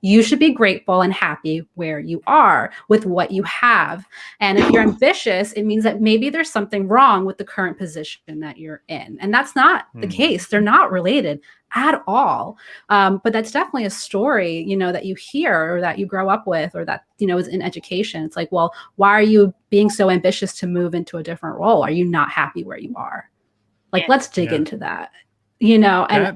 You should be grateful and happy where you are with what you have. And if you're ambitious, it means that maybe there's something wrong with the current position that you're in. And that's not the case. They're not related at all. But that's definitely a story, that you hear or that you grow up with, or that, is in education. It's like, well, why are you being so ambitious to move into a different role? Are you not happy where you are? Like, let's dig into that. And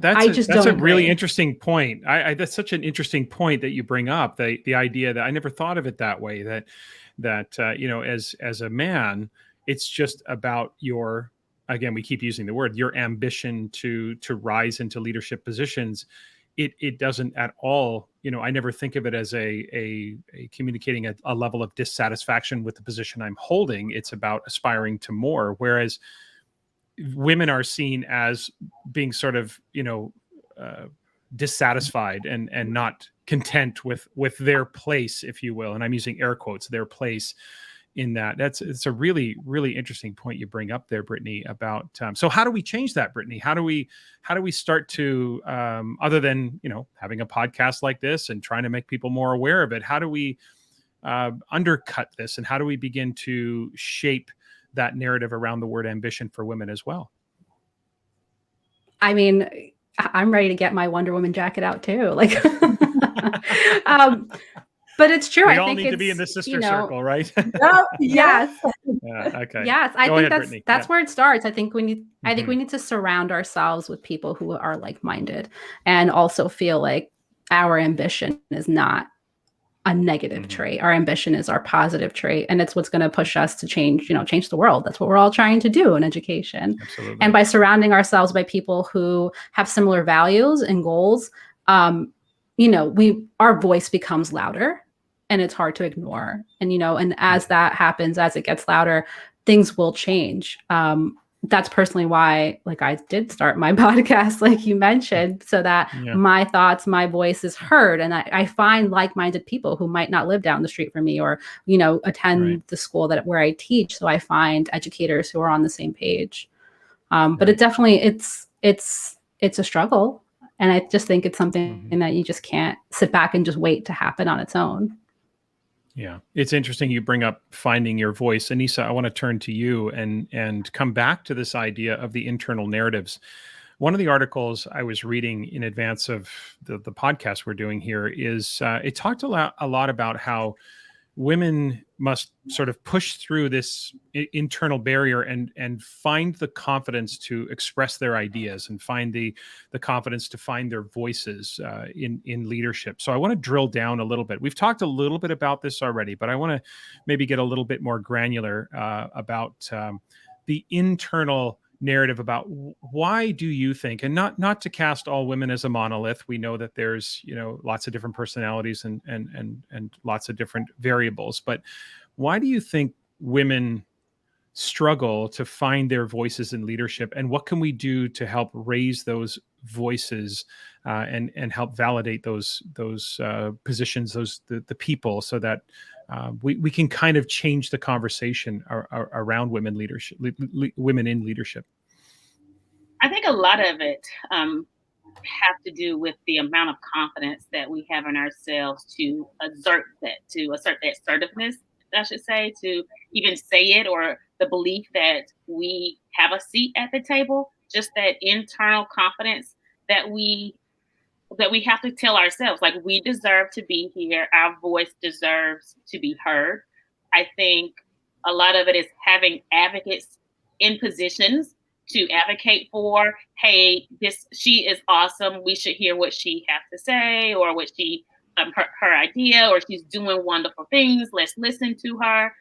that's a really interesting point. That's such an interesting point that you bring up, the idea that I never thought of it that way, that as a man, it's just about your, again, we keep using the word, your ambition to rise into leadership positions. It doesn't at all, I never think of it as a communicating a level of dissatisfaction with the position I'm holding. It's about aspiring to more. Whereas women are seen as being sort of, dissatisfied and not content with their place, if you will. And I'm using air quotes, their place in that. It's a really, really interesting point you bring up there, Brittany, about, so how do we change that, Brittany? How do we start to, other than, having a podcast like this and trying to make people more aware of it, how do we undercut this, and how do we begin to shape that narrative around the word ambition for women as well? I mean, I'm ready to get my Wonder Woman jacket out too. Like, but it's true. We all need to be in the sister circle, right? Yes. Okay. Yes. I think that's where it starts. I think we need to surround ourselves with people who are like-minded, and also feel like our ambition is not a negative trait. Our ambition is our positive trait, and it's what's going to push us to change the world. That's what we're all trying to do in education. Absolutely. And by surrounding ourselves by people who have similar values and goals, our voice becomes louder, and it's hard to ignore. And and as that happens, as it gets louder, things will change. That's personally why, like, I did start my podcast, like you mentioned, so that my thoughts, my voice is heard. And I find like-minded people who might not live down the street from me, or, attend the school where I teach. So I find educators who are on the same page. But it definitely, it's a struggle. And I just think it's something that you just can't sit back and just wait to happen on its own. Yeah, it's interesting you bring up finding your voice. Anissa, I want to turn to you and come back to this idea of the internal narratives. One of the articles I was reading in advance of the podcast we're doing here is it talked a lot about how women must sort of push through this internal barrier and find the confidence to express their ideas, and find the confidence to find their voices in leadership. So I want to drill down a little bit. We've talked a little bit about this already, but I want to maybe get a little bit more granular about the internal narrative about why do you think, and not to cast all women as a monolith. We know that there's lots of different personalities and lots of different variables, but why do you think women struggle to find their voices in leadership, and what can we do to help raise those voices and help validate those positions, the people, so that we can kind of change the conversation around women leadership, women in leadership? I think a lot of it have to do with the amount of confidence that we have in ourselves to assert that assertiveness, I should say, to even say it, or the belief that we have a seat at the table. Just that internal confidence that we have to tell ourselves, like, we deserve to be here. Our voice deserves to be heard. I think a lot of it is having advocates in positions to advocate for, hey, she is awesome. We should hear what she has to say, or what her idea, or she's doing wonderful things. Let's listen to her.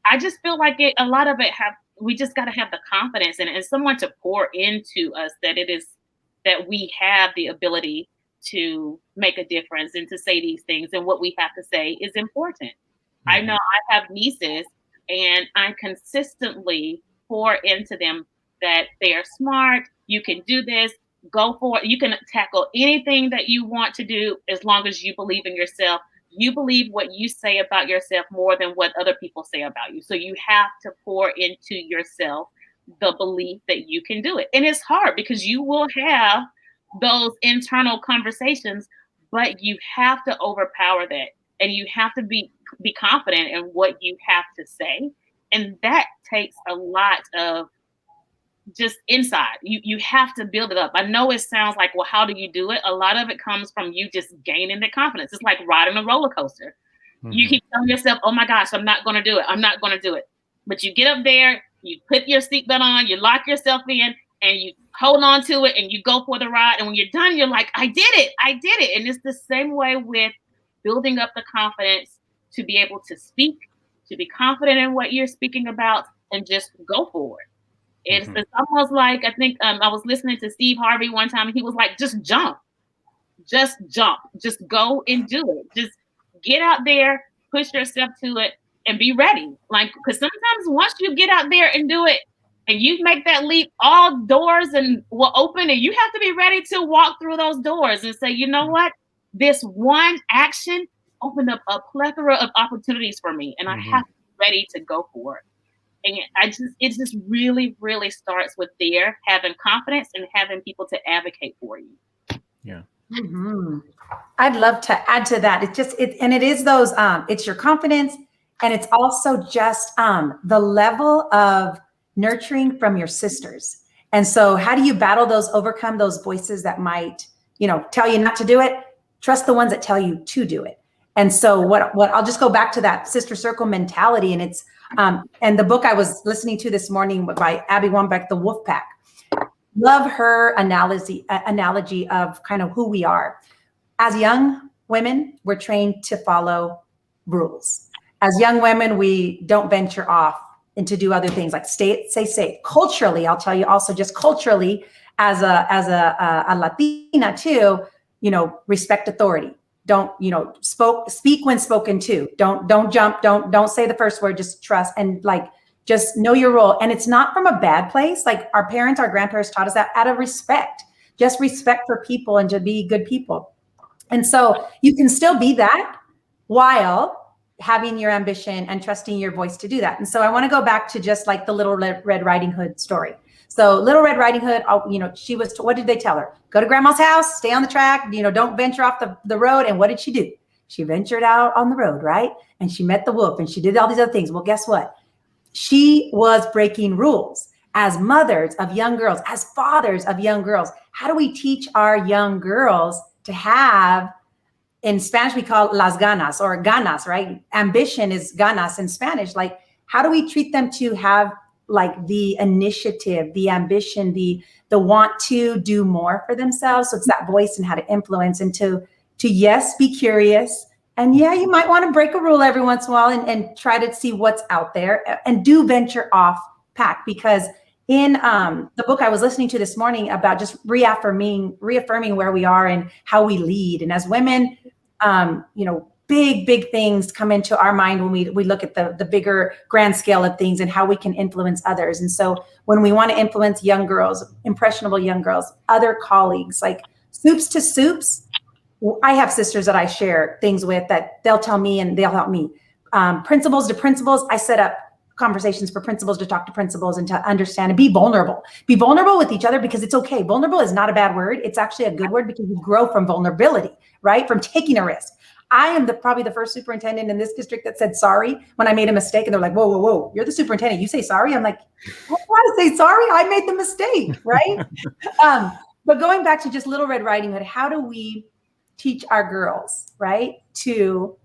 I just feel like a lot of it we just got to have the confidence and someone to pour into us that we have the ability to make a difference and to say these things, and what we have to say is important. Mm-hmm. I know I have nieces, and I consistently pour into them that they are smart. You can do this. Go for it. You can tackle anything that you want to do as long as you believe in yourself. You believe what you say about yourself more than what other people say about you. So you have to pour into yourself the belief that you can do it. And it's hard because you will have those internal conversations, but you have to overpower that, and you have to be confident in what you have to say. And that takes a lot of just inside. You have to build it up. I know it sounds like, well, how do you do it? A lot of it comes from you just gaining the confidence. It's like riding a roller coaster. Mm-hmm. You keep telling yourself, oh my gosh, I'm not going to do it. I'm not going to do it. But you get up there, you put your seatbelt on, you lock yourself in, and you hold on to it, and you go for the ride. And when you're done, you're like, I did it. I did it. And it's the same way with building up the confidence to be able to speak, to be confident in what you're speaking about, and just go for it. It's almost like, I think I was listening to Steve Harvey one time, and he was like, just jump, just go and do it. Just get out there, push yourself to it, and be ready. Like, because sometimes once you get out there and do it, and you make that leap, all doors will open, and you have to be ready to walk through those doors and say, you know what? This one action opened up a plethora of opportunities for me, and I have to be ready to go for it. And it just really, really starts with having confidence and having people to advocate for you. Yeah. Mm-hmm. I'd love to add to that. It is those, it's your confidence, and it's also just the level of nurturing from your sisters. And so how do you overcome those voices that might, tell you not to do it? Trust the ones that tell you to do it. And so what I'll just go back to that sister circle mentality. And it's, and the book I was listening to this morning by Abby Wambach, The Wolf Pack. Love her analogy of kind of who we are. As young women, we're trained to follow rules. As young women, we don't venture off and to do other things like stay safe. Culturally, I'll tell you also, just culturally, as a Latina too, respect authority. Don't, speak when spoken to. Don't jump. Don't say the first word. Just trust and just know your role. And it's not from a bad place. Like our grandparents taught us that out of respect, just respect for people and to be good people. And so you can still be that while having your ambition and trusting your voice to do that. And so I want to go back to just like the Little Red Riding Hood story. So Little Red Riding Hood, she was, what did they tell her? Go to grandma's house, stay on the track, don't venture off the road. And what did she do? She ventured out on the road, right? And she met the wolf and she did all these other things. Well, guess what? She was breaking rules. As mothers of young girls, as fathers of young girls, how do we teach our young girls to have, in Spanish, we call las ganas or ganas, right? Ambition is ganas in Spanish. Like, how do we treat them to have like the initiative, the ambition, the want to do more for themselves? So it's that voice and how to influence and to yes, be curious. And yeah, you might want to break a rule every once in a while and try to see what's out there and do venture off pack. Because in the book I was listening to this morning about just reaffirming where we are and how we lead. And as women, big things come into our mind when we look at the bigger grand scale of things and how we can influence others. And so when we want to influence young girls, impressionable young girls, other colleagues, like soups to soups, I have sisters that I share things with that they'll tell me and they'll help me. Principals to principals, I set up conversations for principals to talk to principals and to understand and be vulnerable. Be vulnerable with each other because it's okay. Vulnerable is not a bad word. It's actually a good word because you grow from vulnerability, right? From taking a risk. I am probably the first superintendent in this district that said sorry when I made a mistake. And they're like, whoa, you're the superintendent. You say sorry? I'm like, I don't want to say sorry. I made the mistake, right? But going back to just Little Red Riding Hood, how do we teach our girls, right, to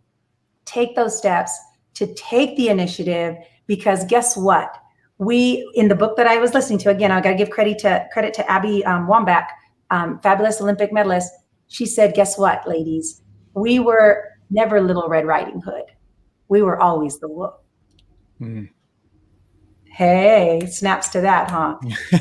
take those steps, to take the initiative? Because guess what? We, in the book that I was listening to, again, I got to give credit to Abby Wambach, fabulous Olympic medalist. She said, guess what, ladies? We were never Little Red Riding Hood. We were always the wolf. Mm. Hey, snaps to that, huh?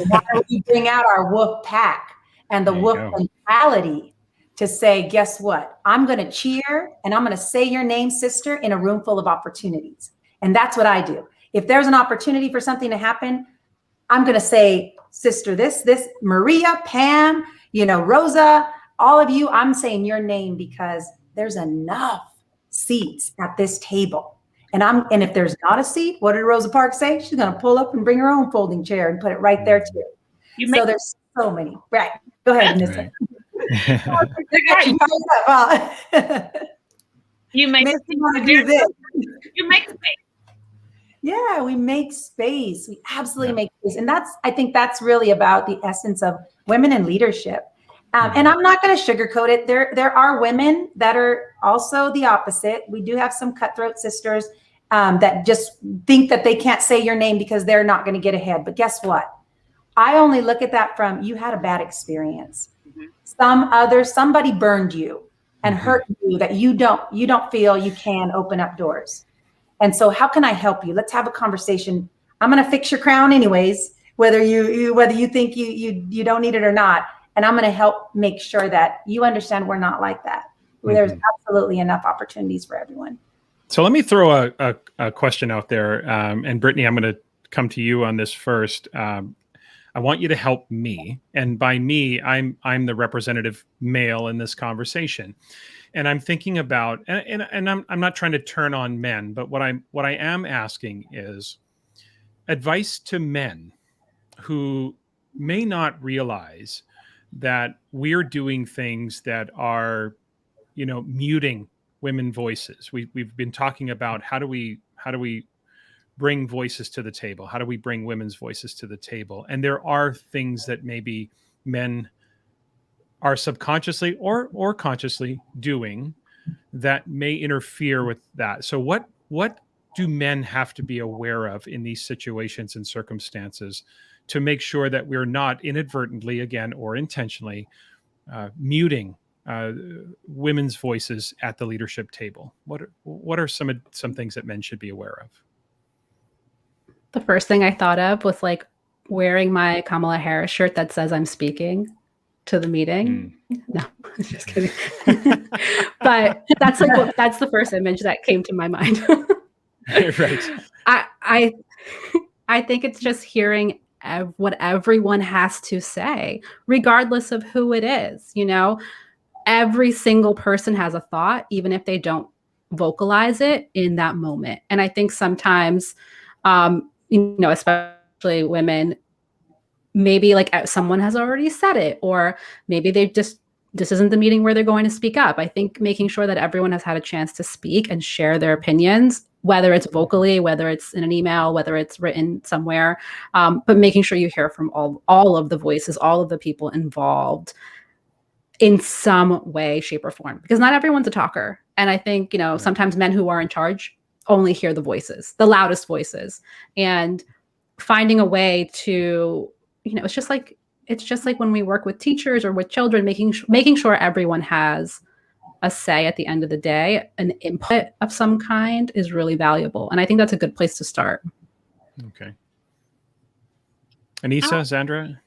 Why don't we bring out our wolf pack and the wolf mentality to say, guess what? I'm going to cheer and I'm going to say your name, sister, in a room full of opportunities. And that's what I do. If there's an opportunity for something to happen, I'm going to say, sister, this, Maria, Pam, Rosa, all of you, I'm saying your name because there's enough seats at this table. And if there's not a seat, what did Rosa Parks say? She's going to pull up and bring her own folding chair and put it right there too. So there's so many. Right. Go ahead, Anissa. You make space. Yeah, we make space. We absolutely make space. And I think that's really about the essence of women in leadership. And I'm not going to sugarcoat it. There are women that are also the opposite. We do have some cutthroat sisters that just think that they can't say your name because they're not going to get ahead. But guess what? I only look at that from, you had a bad experience. Somebody burned you and hurt you that you don't feel you can open up doors. And so how can I help you? Let's have a conversation. I'm going to fix your crown anyways, whether you think you don't need it or not. And I'm going to help make sure that you understand we're not like that. There's absolutely enough opportunities for everyone. So let me throw a question out there. And Brittany, I'm going to come to you on this first. I want you to help me. And by me, I'm the representative male in this conversation. And I'm thinking about, and I'm not trying to turn on men, but what I am asking is advice to men who may not realize that we're doing things that are, muting women voices. We've been talking about how do we bring voices to the table? How do we bring women's voices to the table? And there are things that maybe men are subconsciously or consciously doing that may interfere with that. So what do men have to be aware of in these situations and circumstances to make sure that we're not inadvertently, again, or intentionally muting women's voices at the leadership table? What are some things that men should be aware of? The first thing I thought of was like wearing my Kamala Harris shirt that says I'm speaking to the meeting. No, just kidding. But that's the first image that came to my mind. Right. I think it's just hearing what everyone has to say, regardless of who it is. Every single person has a thought, even if they don't vocalize it in that moment. And I think sometimes, especially women, maybe like someone has already said it, or maybe this isn't the meeting where they're going to speak up. I think making sure that everyone has had a chance to speak and share their opinions, whether it's vocally, whether it's in an email, whether it's written somewhere, but making sure you hear from all of the voices, all of the people involved in some way, shape, or form, because not everyone's a talker. And I think, sometimes men who are in charge only hear the voices, the loudest voices, and finding a way to, it's just like when we work with teachers or with children, making sure everyone has a say at the end of the day. An input of some kind is really valuable. And I think that's a good place to start. Okay. Anissa, Zandra?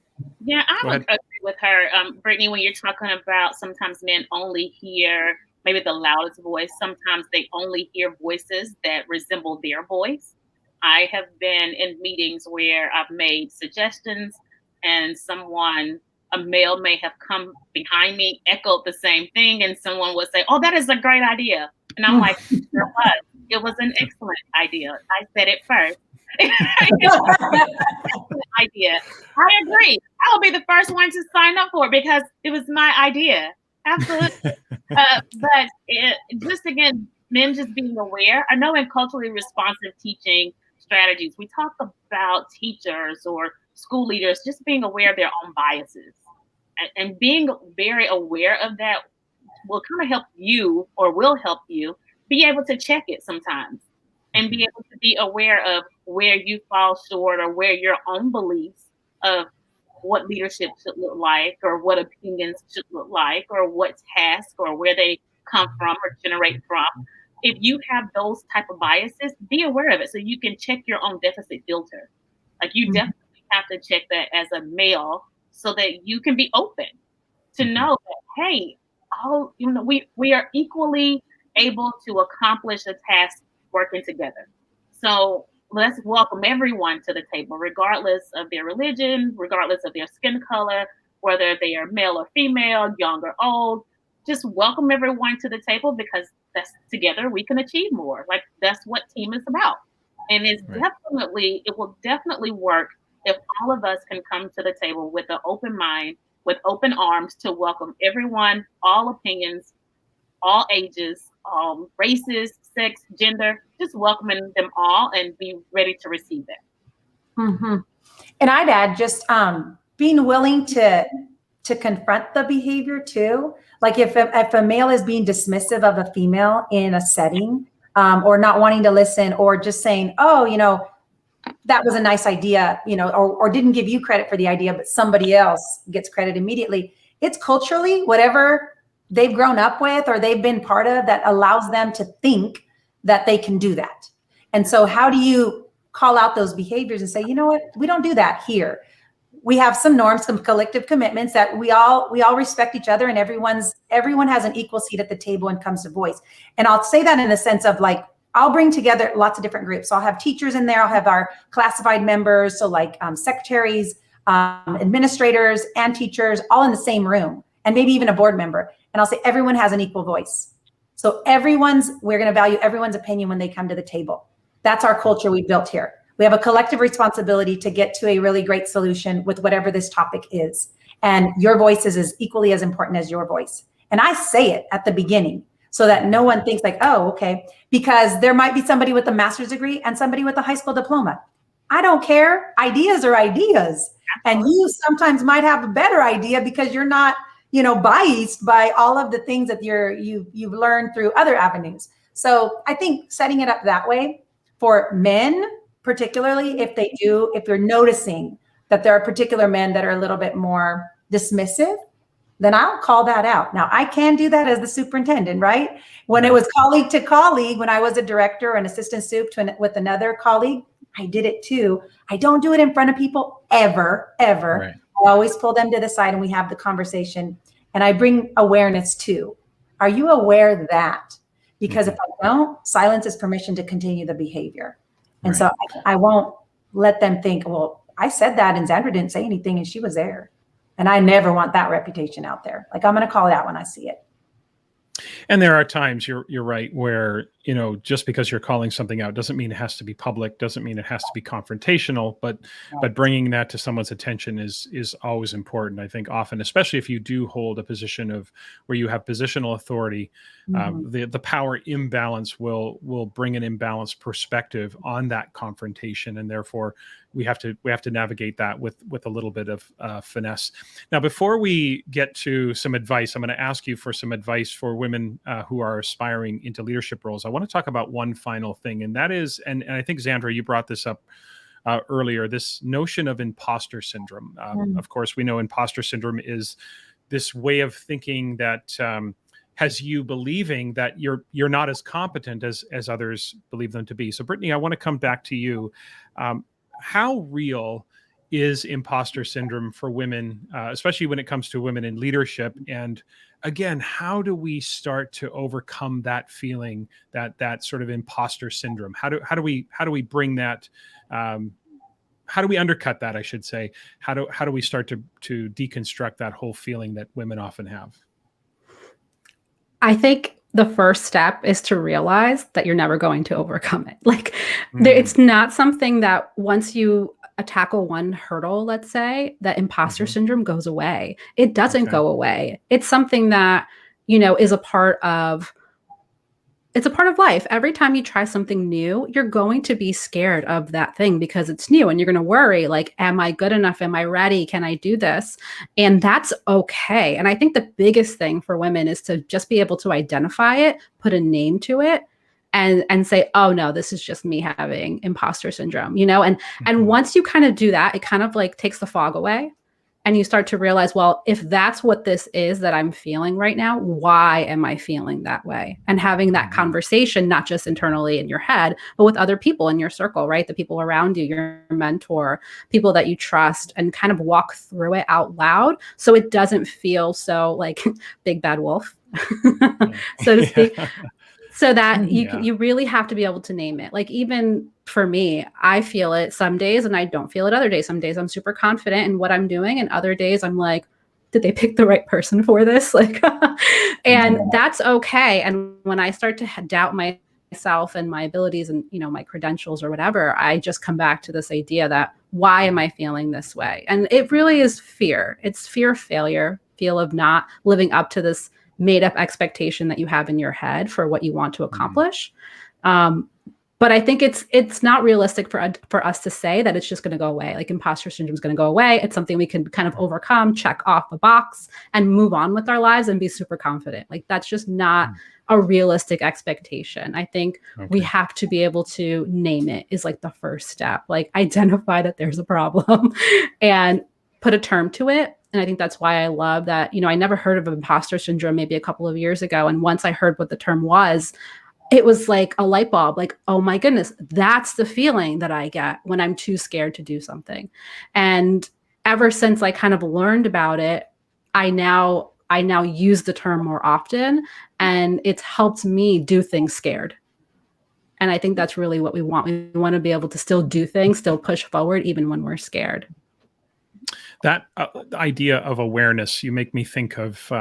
Yeah, I would agree with her. Brittany, when you're talking about sometimes men only hear maybe the loudest voice, sometimes they only hear voices that resemble their voice. I have been in meetings where I've made suggestions and a male may have come behind me, echoed the same thing, and someone would say, "Oh, that is a great idea." And I'm like, it was an excellent idea. I said it first. Idea. I agree. I will be the first one to sign up for it because it was my idea. Absolutely. But just again, men just being aware. I know in culturally responsive teaching strategies, we talk about teachers or school leaders just being aware of their own biases And being very aware of that will kind of help you, or will help you be able to check it sometimes, and be able to be aware of where you fall short, or where your own beliefs of what leadership should look like, or what opinions should look like, or what tasks, or where they come from or generate from. If you have those type of biases, be aware of it so you can check your own deficit filter. Like, you definitely have to check that as a male, so that you can be open to know that, hey, we are equally able to accomplish a task working together. So let's welcome everyone to the table, regardless of their religion, regardless of their skin color, whether they are male or female, young or old. Just welcome everyone to the table, because that's together we can achieve more. Like, that's what team is about. And it will definitely work if all of us can come to the table with an open mind, with open arms, to welcome everyone, all opinions, all ages, races, sex, gender, just welcoming them all and be ready to receive that. And I'd add just being willing to confront the behavior too. Like, if a male is being dismissive of a female in a setting, or not wanting to listen, or just saying, oh, that was a nice idea, or didn't give you credit for the idea, but somebody else gets credit immediately. It's culturally whatever they've grown up with or they've been part of that allows them to think that they can do that. And so how do you call out those behaviors and say, you know what, we don't do that here. We have some norms, some collective commitments that we all respect each other, and everyone has an equal seat at the table and comes to voice. And I'll say that in the sense of, like, I'll bring together lots of different groups. So I'll have teachers in there. I'll have our classified members. So like secretaries, administrators, and teachers all in the same room, and maybe even a board member. And I'll say everyone has an equal voice. So we're going to value everyone's opinion when they come to the table. That's our culture we built here. We have a collective responsibility to get to a really great solution with whatever this topic is. And your voice is as equally as important as your voice. And I say it at the beginning, so that no one thinks like, oh, okay, because there might be somebody with a master's degree and somebody with a high school diploma. I don't care. Ideas are ideas. And you sometimes might have a better idea because you're not, biased by all of the things that you've learned through other avenues. So I think setting it up that way for men, particularly if you're noticing that there are particular men that are a little bit more dismissive, then I'll call that out. Now, I can do that as the superintendent, right? When it was colleague to colleague, when I was a director and assistant soup with another colleague, I did it too. I don't do it in front of people ever. Right. I always pull them to the side and we have the conversation, and I bring awareness too. Are you aware that? Because if I don't, silence is permission to continue the behavior. And so I won't let them think, well, I said that and Xandra didn't say anything and she was there. And I never want that reputation out there. Like, I'm going to call it out when I see it. And there are times, you're right, where, just because you're calling something out doesn't mean it has to be public, doesn't mean it has to be confrontational, but bringing that to someone's attention is always important. I think often, especially if you do hold a position where you have positional authority, the power imbalance will bring an imbalanced perspective on that confrontation, and therefore we have to navigate that with a little bit of finesse. Now, before we get to some advice, I'm going to ask you for some advice for women who are aspiring into leadership roles. I want to talk about one final thing, and that is, and I think, Xandra, you brought this up earlier, this notion of imposter syndrome. Of course, we know imposter syndrome is this way of thinking that has you believing that you're not as competent as others believe them to be. So, Brittany, I want to come back to you. How real is imposter syndrome for women, especially when it comes to women in leadership? And again, how do we start to overcome that feeling, that sort of imposter syndrome? How do we bring that? How do we undercut that, I should say? How do we start to deconstruct that whole feeling that women often have? I think the first step is to realize that you're never going to overcome it. Like, it's not something that once you tackle one hurdle, let's say, that imposter syndrome goes away. It doesn't go away. It's something that, is a part of it's a part of life. Every time you try something new, you're going to be scared of that thing because it's new and you're going to worry like, am I good enough? Am I ready? Can I do this? And that's okay. And I think the biggest thing for women is to just be able to identify it, put a name to it, and say, oh no, this is just me having imposter syndrome, and once you kind of do that, it kind of like takes the fog away. And you start to realize, well, if that's what this is that I'm feeling right now, why am I feeling that way? And having that conversation, not just internally in your head, but with other people in your circle, right? The people around you, your mentor, people that you trust, and kind of walk through it out loud so it doesn't feel so like big bad wolf, so to speak. So that you really have to be able to name it. Like even for me, I feel it some days and I don't feel it other days. Some days I'm super confident in what I'm doing, and other days I'm like, did they pick the right person for this? Like, and that's okay. And when I start to doubt myself and my abilities and my credentials or whatever, I just come back to this idea that why am I feeling this way? And it really is fear. It's fear of failure, feel of not living up to this made up expectation that you have in your head for what you want to accomplish. But I think it's not realistic for us to say that it's just going to go away. Like imposter syndrome is going to go away. It's something we can kind of overcome, check off the box, and move on with our lives and be super confident. Like that's just not a realistic expectation. I think we have to be able to name it is like the first step. Like identify that there's a problem and put a term to it. And I think that's why I love that, I never heard of imposter syndrome maybe a couple of years ago. And once I heard what the term was, it was like a light bulb, like, oh my goodness, that's the feeling that I get when I'm too scared to do something. And ever since I kind of learned about it, I now use the term more often, and it's helped me do things scared. And I think that's really what we want. We want to be able to still do things, still push forward, even when we're scared. That idea of awareness, you make me think of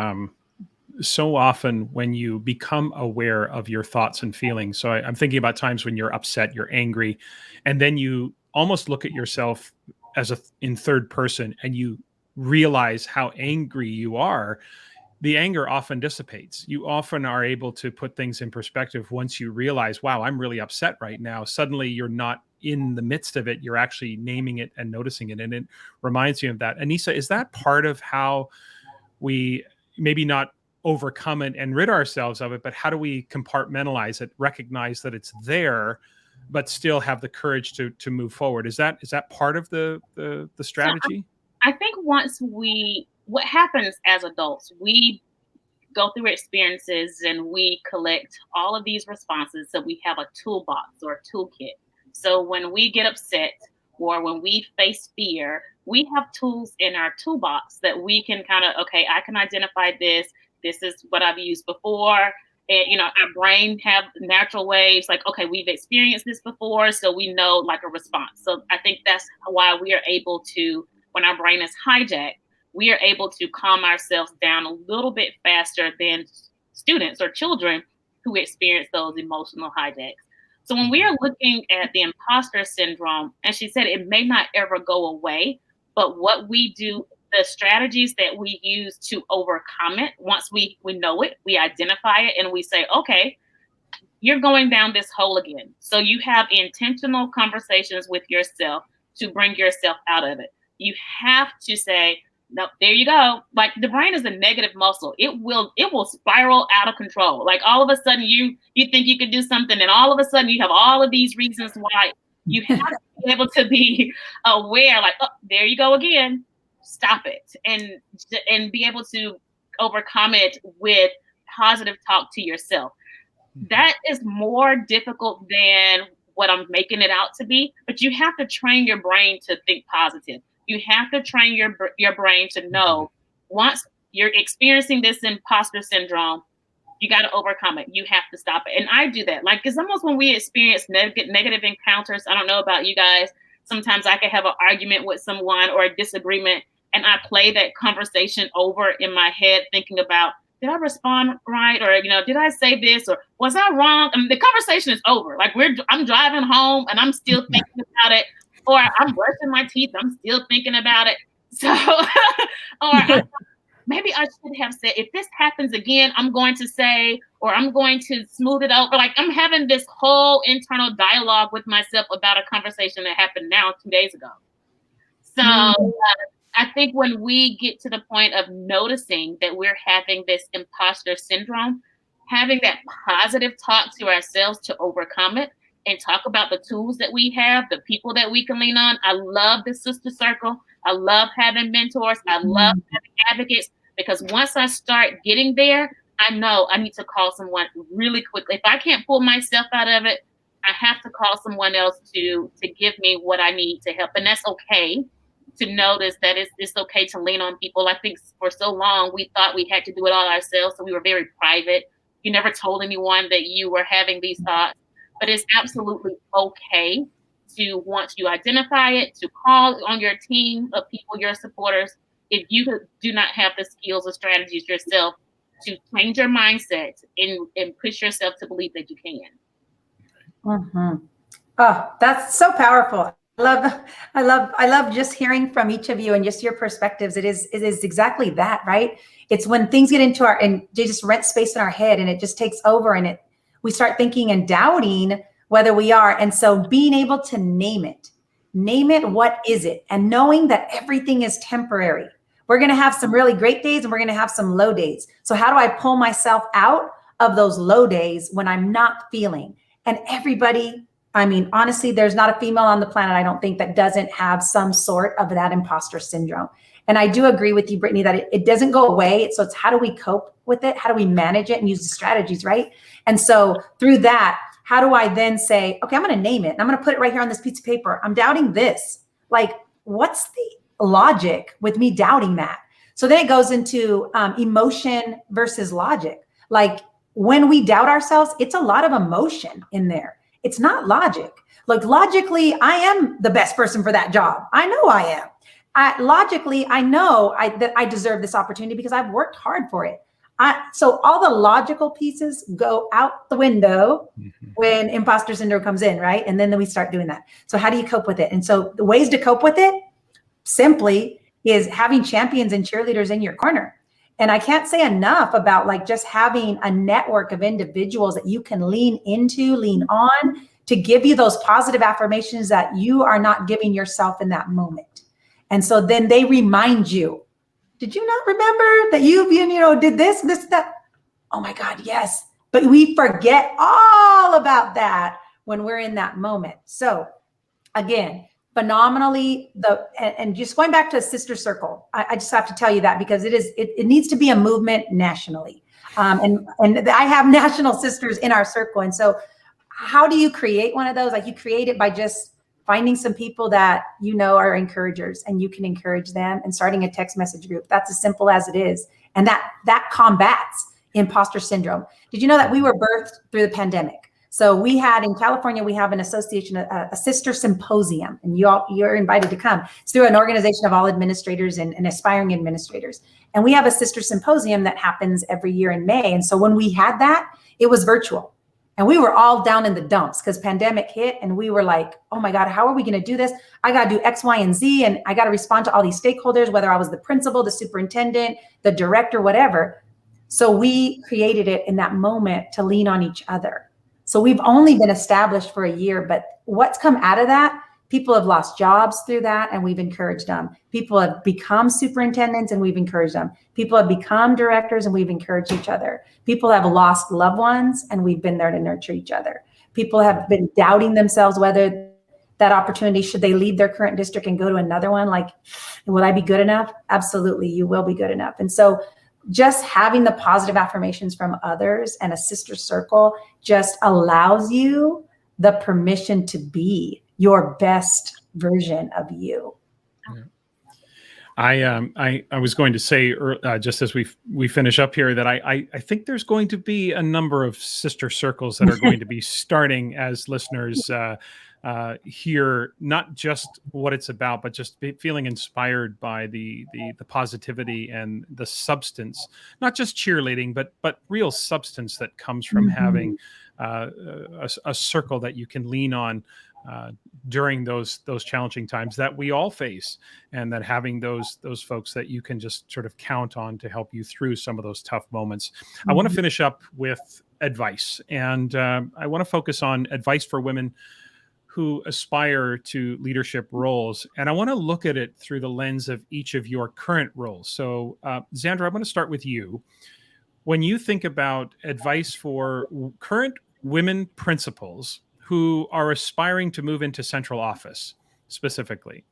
so often when you become aware of your thoughts and feelings. So I'm thinking about times when you're upset, you're angry, and then you almost look at yourself as in third person and you realize how angry you are. The anger often dissipates. You often are able to put things in perspective once you realize, wow, I'm really upset right now. Suddenly you're not in the midst of it. You're actually naming it and noticing it. And it reminds you of that. Anissa, is that part of how we maybe not overcome it and rid ourselves of it, but how do we compartmentalize it, recognize that it's there, but still have the courage to move forward? Is that part of the strategy? I think what happens as adults, we go through experiences and we collect all of these responses. So we have a toolbox or a toolkit. So when we get upset or when we face fear, we have tools in our toolbox that we can kind of, okay, I can identify this. This is what I've used before. And, our brain have natural ways like, okay, we've experienced this before. So we know like a response. So I think that's why we are able to, when our brain is hijacked, we are able to calm ourselves down a little bit faster than students or children who experience those emotional hijacks. So when we are looking at the imposter syndrome, and she said it may not ever go away, but what we do, the strategies that we use to overcome it, once we know it, we identify it, and we say, okay, you're going down this hole again. So you have intentional conversations with yourself to bring yourself out of it. You have to say, no, there you go. Like the brain is a negative muscle. It will spiral out of control. Like all of a sudden you think you can do something, and all of a sudden you have all of these reasons why. You have to be able to be aware, like, oh, there you go again. Stop it. And be able to overcome it with positive talk to yourself. That is more difficult than what I'm making it out to be, but you have to train your brain to think positive. You have to train your brain to know once you're experiencing this imposter syndrome, you got to overcome it. You have to stop it. And I do that. Like, it's almost when we experience negative encounters. I don't know about you guys. Sometimes I can have an argument with someone or a disagreement, and I play that conversation over in my head, thinking about, did I respond right? Or, did I say this? Or was I wrong? I mean, the conversation is over. Like I'm driving home and I'm still thinking about it. Or I'm brushing my teeth, I'm still thinking about it. So, or maybe I should have said, if this happens again, I'm going to say, or I'm going to smooth it over. Like, I'm having this whole internal dialogue with myself about a conversation that happened now 2 days ago. So I think when we get to the point of noticing that we're having this imposter syndrome, having that positive talk to ourselves to overcome it and talk about the tools that we have, the people that we can lean on. I love the sister circle. I love having mentors. I love having advocates, because once I start getting there, I know I need to call someone really quickly. If I can't pull myself out of it, I have to call someone else to give me what I need to help. And that's okay, to notice that it's okay to lean on people. I think for so long we thought we had to do it all ourselves, so we were very private. You never told anyone that you were having these thoughts, but it's absolutely okay to, once you identify it, to call on your team of people, your supporters. If you do not have the skills or strategies yourself, to change your mindset and push yourself to believe that you can. Oh, that's so powerful. I love just hearing from each of you and just your perspectives. It is exactly that, right? It's when things get into and they just rent space in our head, and it just takes over, and we start thinking and doubting whether we are. And so being able to name it, what is it? And knowing that everything is temporary. We're going to have some really great days and we're going to have some low days. So how do I pull myself out of those low days when I'm not feeling? And everybody, I mean, honestly, there's not a female on the planet, I don't think, that doesn't have some sort of that imposter syndrome. And I do agree with you, Brittany, that it doesn't go away. So it's how do we cope with it? How do we manage it and use the strategies, right? And so through that, how do I then say, okay, I'm going to name it. And I'm going to put it right here on this piece of paper. I'm doubting this. Like, what's the logic with me doubting that? So then it goes into emotion versus logic. Like, when we doubt ourselves, it's a lot of emotion in there. It's not logic. Like, logically, I am the best person for that job. I know I am. Logically, I know that I deserve this opportunity because I've worked hard for it. So all the logical pieces go out the window when imposter syndrome comes in, right? And then we start doing that. So how do you cope with it? And so the ways to cope with it simply is having champions and cheerleaders in your corner. And I can't say enough about, like, just having a network of individuals that you can lean into, lean on, to give you those positive affirmations that you are not giving yourself in that moment. And so then they remind you, did you not remember that you did this, that? Oh my God, yes. But we forget all about that when we're in that moment. So again, phenomenally, and just going back to a sister circle, I just have to tell you that, because it needs to be a movement nationally. And I have national sisters in our circle. And so how do you create one of those? Like, you create it by just finding some people that are encouragers, and you can encourage them, and starting a text message group. That's as simple as it is. And that combats imposter syndrome. Did you know that we were birthed through the pandemic? So we had, in California, we have an association, a sister symposium, and you're invited to come. It's through an organization of all administrators and aspiring administrators. And we have a sister symposium that happens every year in May. And so when we had that, it was virtual. And we were all down in the dumps because pandemic hit, and we were like, oh my God, how are we going to do this? I got to do X, Y, and Z, and I got to respond to all these stakeholders, whether I was the principal, the superintendent, the director, whatever. So we created it in that moment to lean on each other. So we've only been established for a year, but what's come out of that? People have lost jobs through that, and we've encouraged them. People have become superintendents, and we've encouraged them. People have become directors, and we've encouraged each other. People have lost loved ones, and we've been there to nurture each other. People have been doubting themselves whether that opportunity, should they leave their current district and go to another one? Like, will I be good enough? Absolutely, you will be good enough. And so just having the positive affirmations from others and a sister circle just allows you the permission to be your best version of you. I was going to say, just as we finish up here, that I think there's going to be a number of sister circles that are going to be starting as listeners hear not just what it's about, but just feeling inspired by the positivity and the substance, not just cheerleading, but real substance that comes from having a circle that you can lean on during those challenging times that we all face, and that having those folks that you can just sort of count on to help you through some of those tough moments. I want to finish up with advice, and I want to focus on advice for women who aspire to leadership roles. And I want to look at it through the lens of each of your current roles. So, Xandra, I'm going to start with you. When you think about advice for current women principals who are aspiring to move into central office specifically,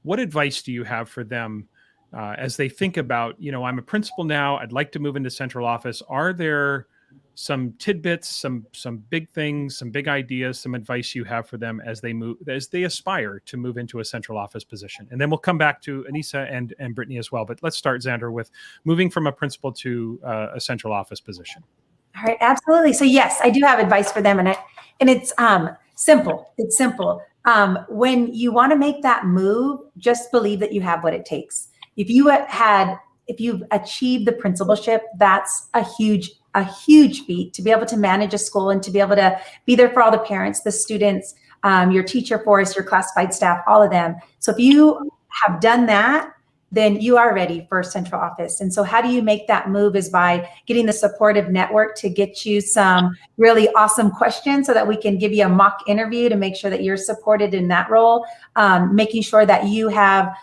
what advice do you have for them as they think about, I'm a principal now, I'd like to move into central office? Are there some tidbits, some big things, some big ideas, some advice you have for them as they aspire to move into a central office position? And then we'll come back to Anissa and Brittany as well. But let's start, Xander, with moving from a principal to a central office position. All right, absolutely. So yes, I do have advice for them, and it's simple. It's simple. When you want to make that move, just believe that you have what it takes. If you've achieved the principalship, that's a huge feat to be able to manage a school and to be able to be there for all the parents, the students, your teacher force, your classified staff, all of them. So if you have done that, then you are ready for central office. And so how do you make that move is by getting the supportive network to get you some really awesome questions so that we can give you a mock interview to make sure that you're supported in that role, making sure that you have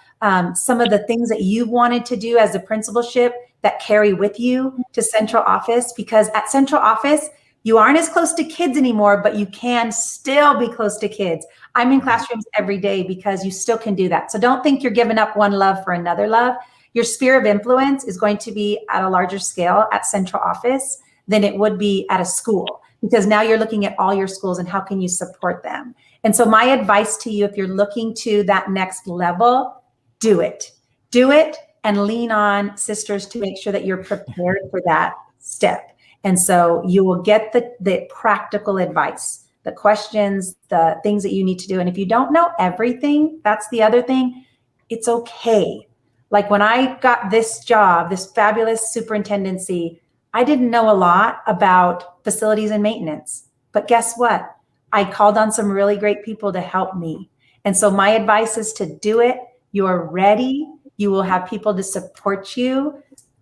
some of the things that you wanted to do as a principalship that carry with you to central office, because at central office, you aren't as close to kids anymore, but you can still be close to kids. I'm in classrooms every day because you still can do that. So don't think you're giving up one love for another love. Your sphere of influence is going to be at a larger scale at central office than it would be at a school, because now you're looking at all your schools and how can you support them. And so my advice to you, if you're looking to that next level, do it. Do it and lean on sisters to make sure that you're prepared for that step. And so you will get the practical advice, the questions, the things that you need to do. And if you don't know everything, that's the other thing, it's okay. Like when I got this job, this fabulous superintendency, I didn't know a lot about facilities and maintenance. But guess what? I called on some really great people to help me. And so my advice is to do it. You're ready. You will have people to support you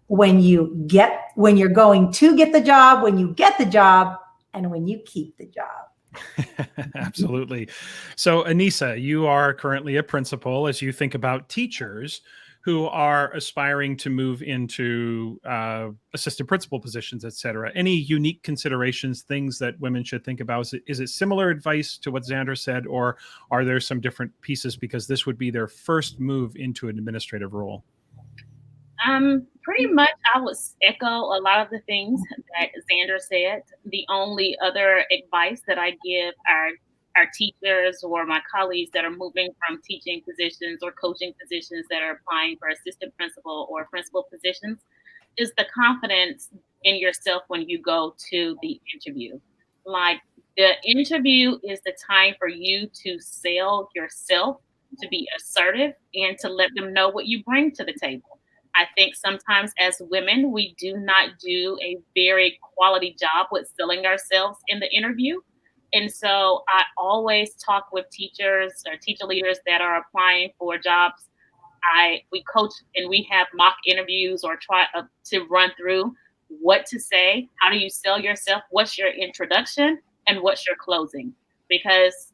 when you're going to get the job, when you get the job, and when you keep the job. Absolutely. So Anissa, you are currently a principal. As you think about teachers who are aspiring to move into assistant principal positions, et cetera, any unique considerations, things that women should think about? Is it similar advice to what Xander said, or are there some different pieces because this would be their first move into an administrative role? Pretty much I would echo a lot of the things that Xander said. The only other advice that I give our teachers or my colleagues that are moving from teaching positions or coaching positions that are applying for assistant principal or principal positions is the confidence in yourself when you go to the interview. Like, the interview is the time for you to sell yourself, to be assertive, and to let them know what you bring to the table. I think sometimes as women, we do not do a very quality job with selling ourselves in the interview. And so I always talk with teachers or teacher leaders that are applying for jobs. We coach and we have mock interviews or try to run through what to say. How do you sell yourself? What's your introduction and what's your closing? Because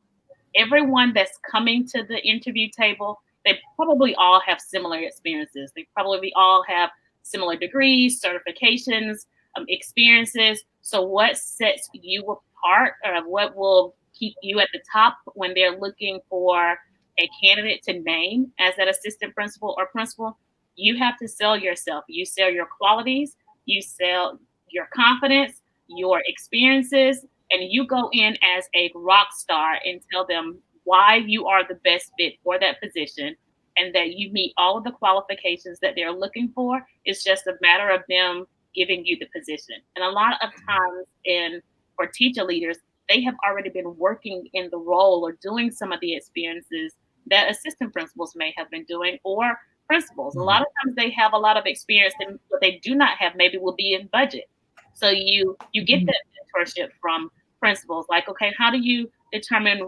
everyone that's coming to the interview table, they probably all have similar experiences. They probably all have similar degrees, certifications, experiences. So what sets you apart, or what will keep you at the top when they're looking for a candidate to name as an assistant principal or principal? You have to sell yourself. You sell your qualities, you sell your confidence, your experiences, and you go in as a rock star and tell them why you are the best fit for that position and that you meet all of the qualifications that they're looking for. It's just a matter of them giving you the position. And a lot of times for teacher leaders, they have already been working in the role or doing some of the experiences that assistant principals may have been doing, or principals. A lot of times they have a lot of experience, and what they do not have maybe will be in budget. So you get that mentorship from principals, like, okay, how do you determine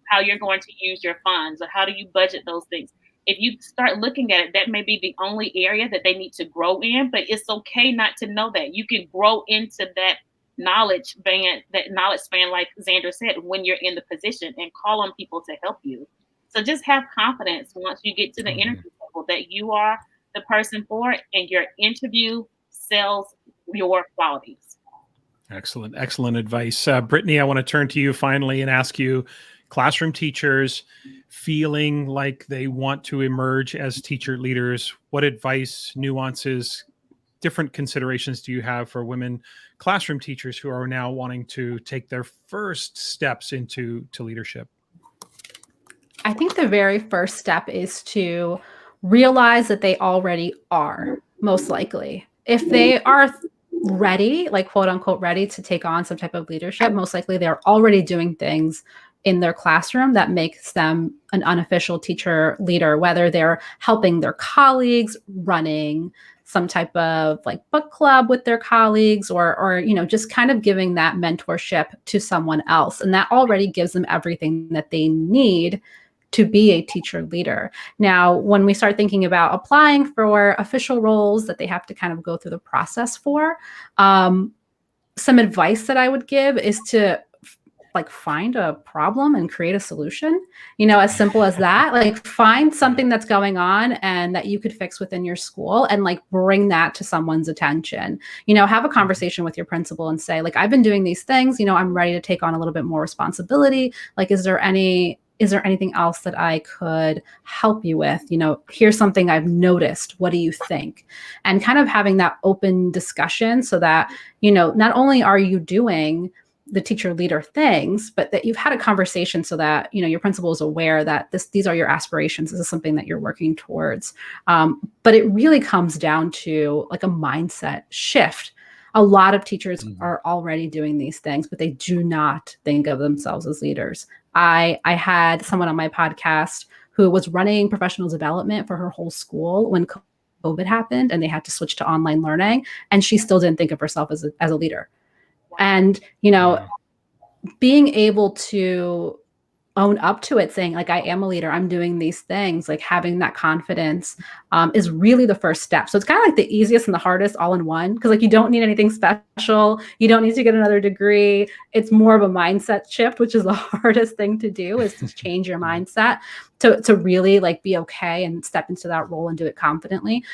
how you're going to use your funds, or how do you budget those things. If you start looking at it, that may be the only area that they need to grow in, but it's okay not to know that. You can grow into that knowledge span, like Xander said, when you're in the position, and call on people to help you. So just have confidence once you get to the interview table that you are the person for it, and your interview sells your qualities. Excellent. Excellent advice. Brittany, I want to turn to you finally and ask you, classroom teachers feeling like they want to emerge as teacher leaders, what advice, nuances, different considerations do you have for women classroom teachers who are now wanting to take their first steps into leadership? I think the very first step is to realize that they already are, most likely. If they are ready, like quote unquote, ready to take on some type of leadership, most likely they're already doing things in their classroom that makes them an unofficial teacher leader, whether they're helping their colleagues, running some type of like book club with their colleagues, or just kind of giving that mentorship to someone else. And that already gives them everything that they need to be a teacher leader. Now, when we start thinking about applying for official roles that they have to kind of go through the process for, some advice that I would give is to find a problem and create a solution, as simple as that. Like, find something that's going on and that you could fix within your school, and bring that to someone's attention. Have a conversation with your principal and say, I've been doing these things, I'm ready to take on a little bit more responsibility. Is there anything else that I could help you with? Here's something I've noticed. What do you think? And kind of having that open discussion so that, not only are you doing the teacher leader things, but that you've had a conversation so that, your principal is aware that these are your aspirations. This is something that you're working towards. But it really comes down to a mindset shift. A lot of teachers are already doing these things, but they do not think of themselves as leaders. I had someone on my podcast who was running professional development for her whole school when COVID happened and they had to switch to online learning, and she still didn't think of herself as a leader. And, being able to own up to it, saying I am a leader, I'm doing these things, having that confidence is really the first step. So it's kind of the easiest and the hardest all in one, because you don't need anything special. You don't need to get another degree. It's more of a mindset shift, which is the hardest thing to do, is to change your mindset to really be okay and step into that role and do it confidently.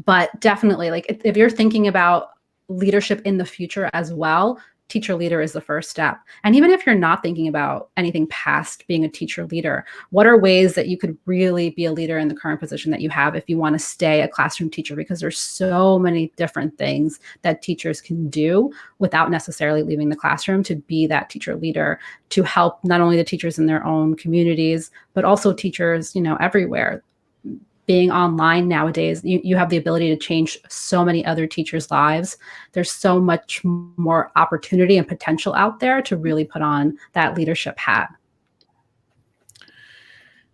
But definitely, if you're thinking about leadership in the future as well, teacher leader is the first step. And even if you're not thinking about anything past being a teacher leader, what are ways that you could really be a leader in the current position that you have if you want to stay a classroom teacher? Because there's so many different things that teachers can do without necessarily leaving the classroom to be that teacher leader, to help not only the teachers in their own communities, but also teachers, everywhere. Being online nowadays, you have the ability to change so many other teachers' lives. There's so much more opportunity and potential out there to really put on that leadership hat.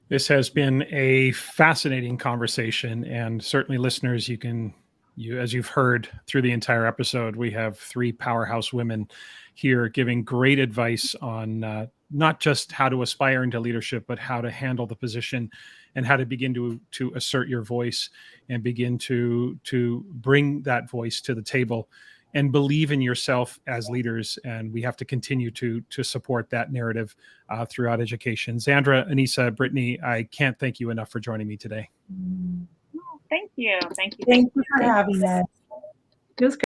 This has been a fascinating conversation, and certainly listeners, as you've heard through the entire episode, we have three powerhouse women here giving great advice on not just how to aspire into leadership, but how to handle the position and how to begin to assert your voice and begin to bring that voice to the table and believe in yourself as leaders. And we have to continue to support that narrative throughout education. Xandra, Anissa, Brittany, I can't thank you enough for joining me today. Thank you. Thank you. Thank you for having us. It was great.